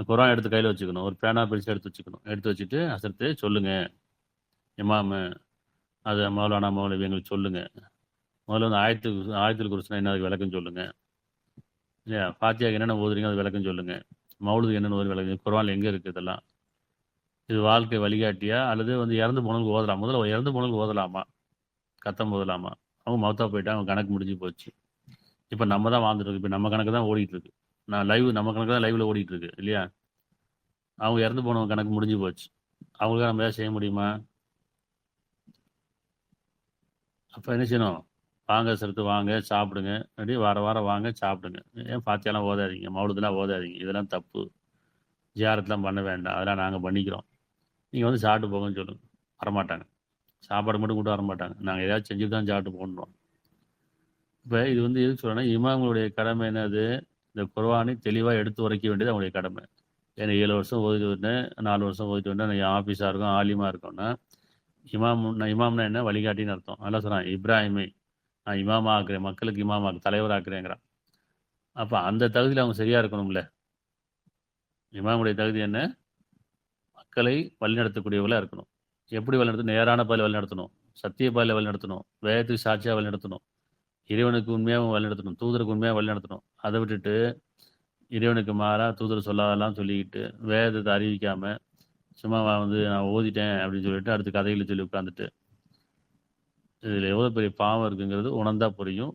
குரான் எடுத்து கையில் வச்சுக்கணும், ஒரு பேனா பெருசாக எடுத்து வச்சுக்கணும். எடுத்து வச்சுட்டு ஹசரத்து சொல்லுங்க இமாமு, அது மௌலானா மௌலவி எங்களுக்கு சொல்லுங்க. முதல்ல வந்து ஆயத்துல் குர்சினா என்ன, அதுக்கு விளக்கம் சொல்லுங்க. இல்லையா, ஃபாத்தியாக்கு என்னென்ன ஓதுறீங்க அது விளக்கம் சொல்லுங்க. மௌலுது என்னென்ன ஓதுறீங்க விளக்கம், குரான் எங்கே இருக்குது இதெல்லாம், இது வாழ்க்கை வழிகாட்டியா அல்லது வந்து இறந்து போனவங்களுக்கு ஓதலாம். முதல்ல இறந்து போனவங்களுக்கு ஓதலாமா, கத்தம் ஓதலாமா? அவங்க மௌத்தா போயிட்டா அவங்க கணக்கு முடிஞ்சு போச்சு. இப்போ நம்ம தான் வாழ்ந்துட்டு இருக்கு. இப்போ நம்ம கணக்கு தான் ஓடிட்டு இருக்கு. நம்ம கணக்கு தான் லைவ்ல ஓடிட்டு இருக்கு இல்லையா? அவங்க இறந்து போனவங்க கணக்கு முடிஞ்சு போச்சு. அவங்களுக்காக நம்ம ஏதாவது செய்ய முடியுமா? அப்போ என்ன செய்யணும், வாங்க சிறுத்து வாங்க சாப்பிடுங்க, அப்படி வார வாரம் வாங்க சாப்பிடுங்க. ஏன் ஃபாத்தியாலாம் ஓதாதீங்க, மௌலுதெல்லாம் ஓதாதீங்க, இதெல்லாம் தப்பு. ஜியாரத்லாம் பண்ண வேண்டாம், அதெல்லாம் நாங்கள் பண்ணிக்கிறோம், நீங்கள் வந்து சாப்பிட்டு போங்கன்னு சொல்லுங்க. வரமாட்டாங்க. சாப்பாடு மட்டும் கூட்ட வரமாட்டாங்க. நாங்கள் ஏதாச்சும் செஞ்சு தான் சாப்பிட்டு போகணும். இப்போ இது வந்து எதுக்கு சொல்கிறேன்னா, இமாம்களுடைய கடமை என்னது, இந்த குர்ஆனை தெளிவாக எடுத்து உரைக்க வேண்டியது அவங்களுடைய கடமை. ஏன்னா 7 வருஷம் ஓதிட்டு வந்தேன், 4 வருஷம் ஓதிட்டு வந்தேன், நான் ஆஃபீஸாக இருக்கும் ஆலிமாக இருக்கோம்னா, இமாம்னா என்ன, வழிகாட்டின்னு அர்த்தம். அதெல்லாம் சொல்கிறான், இப்ராஹிமை நான் இமாமா ஆக்குறேன், மக்களுக்கு இமாமா தலைவர் ஆக்குறேங்கிறான். அப்போ அந்த தகுதியில் அவங்க சரியாக இருக்கணும்ல. இமாமுடைய தகுதி என்ன, மக்களை வழிநடத்தக்கூடியவர்களாக இருக்கணும். எப்படி வழிநடத்தணும், நேரான பாதையில் வழிநடத்தணும், சத்திய பாதையில் வழிநடத்தணும், வேதத்துக்கு சாட்சியாக வழிநடத்தணும், இறைவனுக்கு உண்மையாக வழிநடத்தணும், தூதருக்கு உண்மையாக வழிநடத்தணும். அதை விட்டுட்டு இறைவனுக்கு மாறா தூதர் சொல்லாதெல்லாம் சொல்லிக்கிட்டு வேதத்தை அறிவிக்காம சும்மா வந்து நான் ஓதிட்டேன் அப்படின்னு சொல்லிட்டு அடுத்து கதைகளை சொல்லி உட்காந்துட்டு, இதில் எவ்வளோ பெரிய பாவம் இருக்குங்கிறது உணர்ந்தா புரியும்.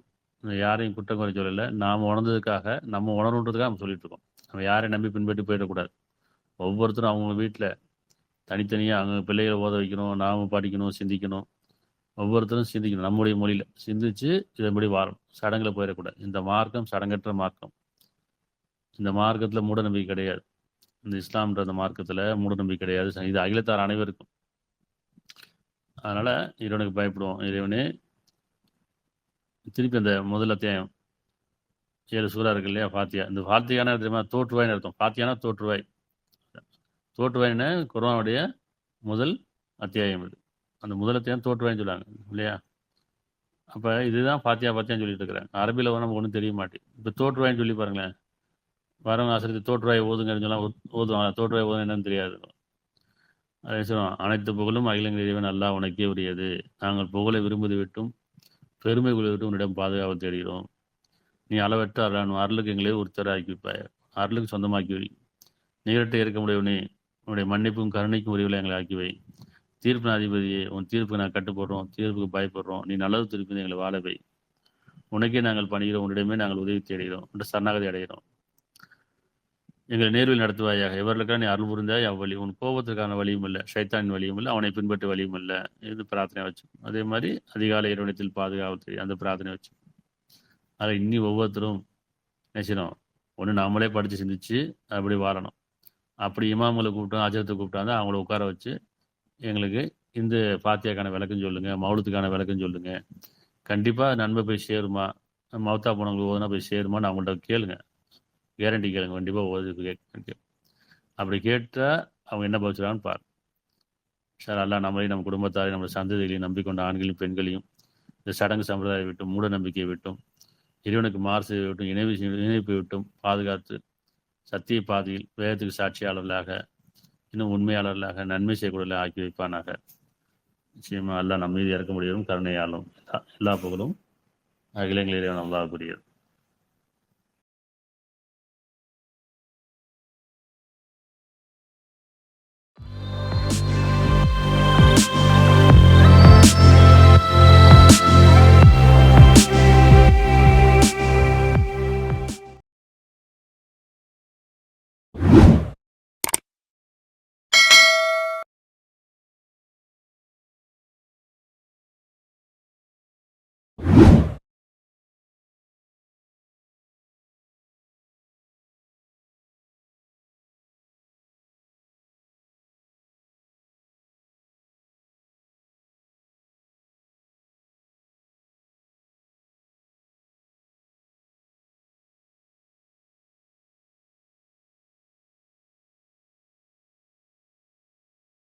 யாரையும் குற்றம் குறை சொல்லலை, நாம் உணர்ந்ததுக்காக நம்ம உணர்வுன்றதுக்காக நம்ம சொல்லிட்டு இருக்கோம். நம்ம யாரையும் நம்பி பின்பற்றி போயிடக்கூடாது. ஒவ்வொருத்தரும் அவங்க வீட்டில் தனித்தனியாக அவங்க பிள்ளைகளை ஓத வைக்கணும், நாம் படிக்கணும், சிந்திக்கணும். ஒவ்வொருத்தரும் சிந்திக்கணும், நம்முடைய மொழியில் சிந்திச்சு இதன்படி வாழணும். சடங்கில் போயிடக்கூடாது. இந்த மார்க்கம் சடங்கற்ற மார்க்கம். இந்த மார்க்கத்தில் மூட நம்பிக்கை கிடையாது. இந்த இஸ்லாம்ன்ற அந்த மார்க்கத்தில் மூட நம்பிக்கை கிடையாது. இது அகிலத்தார் அனைவருக்கும். அதனால் இறைவனுக்கு பயப்படுவோம். இறைவனே, திருப்பி அந்த முதல் அத்தியாயம் 7 சூறா இருக்கு இல்லையா, ஃபாத்தியா. இந்த ஃபாத்தியான தெரியுமா, தோற்றுவாய்னு அர்த்தம். ஃபாத்தியானா தோற்றுவாய். தோற்றுவாய்னு குர்ஆனுடைய முதல் அத்தியாயம் இது. அந்த முதல் அத்தியாயம் தோற்றுவாய்னு சொல்லுவாங்க இல்லையா. அப்போ இதுதான் ஃபாத்தியான்னு சொல்லிட்டு இருக்கிறாங்க. அரபியில் நமக்கு ஒன்றும் தெரிய மாட்டேங்குது. இப்போ தோற்றுவாய்னு சொல்லி பாருங்களேன், வரவங்க ஆசிரியர் தோற்றுவாய் ஓதுங்கன்னு சொன்னால் ஓதுவாங்க. தோற்றுவாய் ஓதுங்க என்னன்னு தெரியாது. அதே சொல்லுவாங்க, அனைத்து புகழும் அகிலங்கள் இறைவன் அல்லாஹ் உனக்கே உரியது. நாங்கள் புகழை விரும்புவது விட்டும் பெருமை விட்டு உன்னிடம் பாதுகாப்பு தேடுகிறோம். நீ அளவற்ற அருளுக்கு எங்களே ஒருத்தராக்கி வைப்பாய். அருளுக்கு சொந்தமாக்கி வை. நிகழ்ட்ட இருக்க முடியவனே, உன்னுடைய மன்னிப்பும் கருணைக்கும் உரிவில் எங்களை ஆக்கி வை. தீர்ப்பு அதிபதியே, உன் தீர்ப்புக்கு நாங்கள் கட்டுப்படுறோம், தீர்ப்புக்கு பயப்படுறோம். நீ நல்லது திருப்பி எங்களை வாழ வை. உனக்கே நாங்கள் பணிகிறோம், உன்னிடமே நாங்கள் உதவி தேடுகிறோம், உன்னுடைய சரணாகதி அடைகிறோம். எங்களை நேர்வில் நடத்துவாயாக. எவர்களுக்காக நீ அருள் புரிந்தாய் அவ்வழி. உன் கோபத்திற்கான வழியும் இல்லை, ஷைத்தானின் வழியும் இல்லை, அவனை பின்பற்ற வழியும் இல்லை. இது பிரார்த்தனை வச்சு. அதே மாதிரி அதிகாலை இறைவனத்தில் பாதுகாப்பு தெரியும், அந்த பிரார்த்தனை வச்சு. அதில் இன்னி ஒவ்வொருத்தரும் நினைச்சிடும், ஒன்று நம்மளே படித்து சிந்திச்சு அப்படி வாழணும். அப்படி இமாமங்களை கூப்பிட்டோம், அஜரத்தை கூப்பிட்டாங்க, அவங்கள உட்கார வச்சு எங்களுக்கு இந்த ஃபாத்தியாக்கான விளக்கம் சொல்லுங்கள், மௌலுத்துக்கான விளக்கம் சொல்லுங்கள், கண்டிப்பாக நன்மை போய் சேருமா, மௌத்தா போனவங்களுக்கு ஓதுனா போய் சேருமான்னு அவங்கள்ட்ட கேளுங்க. கேரண்டி கேளுங்க, கண்டிப்பாக ஓது கேட்க. அப்படி கேட்டால் அவங்க என்ன பதிச்சுறாங்கன்னு பாரு. சார் அல்லா நம்மளையும் நம்ம குடும்பத்தாரையும் நம்ம சந்ததிகளையும் நம்பிக்கொண்ட ஆண்களையும் பெண்களையும் இந்த சடங்கு சம்பிரதாயம் விட்டும் மூட நம்பிக்கையை விட்டும் இறைவனுக்கு மார்சை விட்டும் இணைப்பை விட்டும் பாதுகாத்து சத்திய பாதையில் வேதத்துக்கு சாட்சியாளர்களாக இன்னும் உண்மையாளர்களாக நன்மை செய்யக்கூடிய ஆக்கி வைப்பானாக. நிச்சயமாக அல்லா நம்ம மீது இறக்க முடியும் கருணையாலும். எல்லா புகழும் அகிலங்களிலே நல்லாக்கூடியது.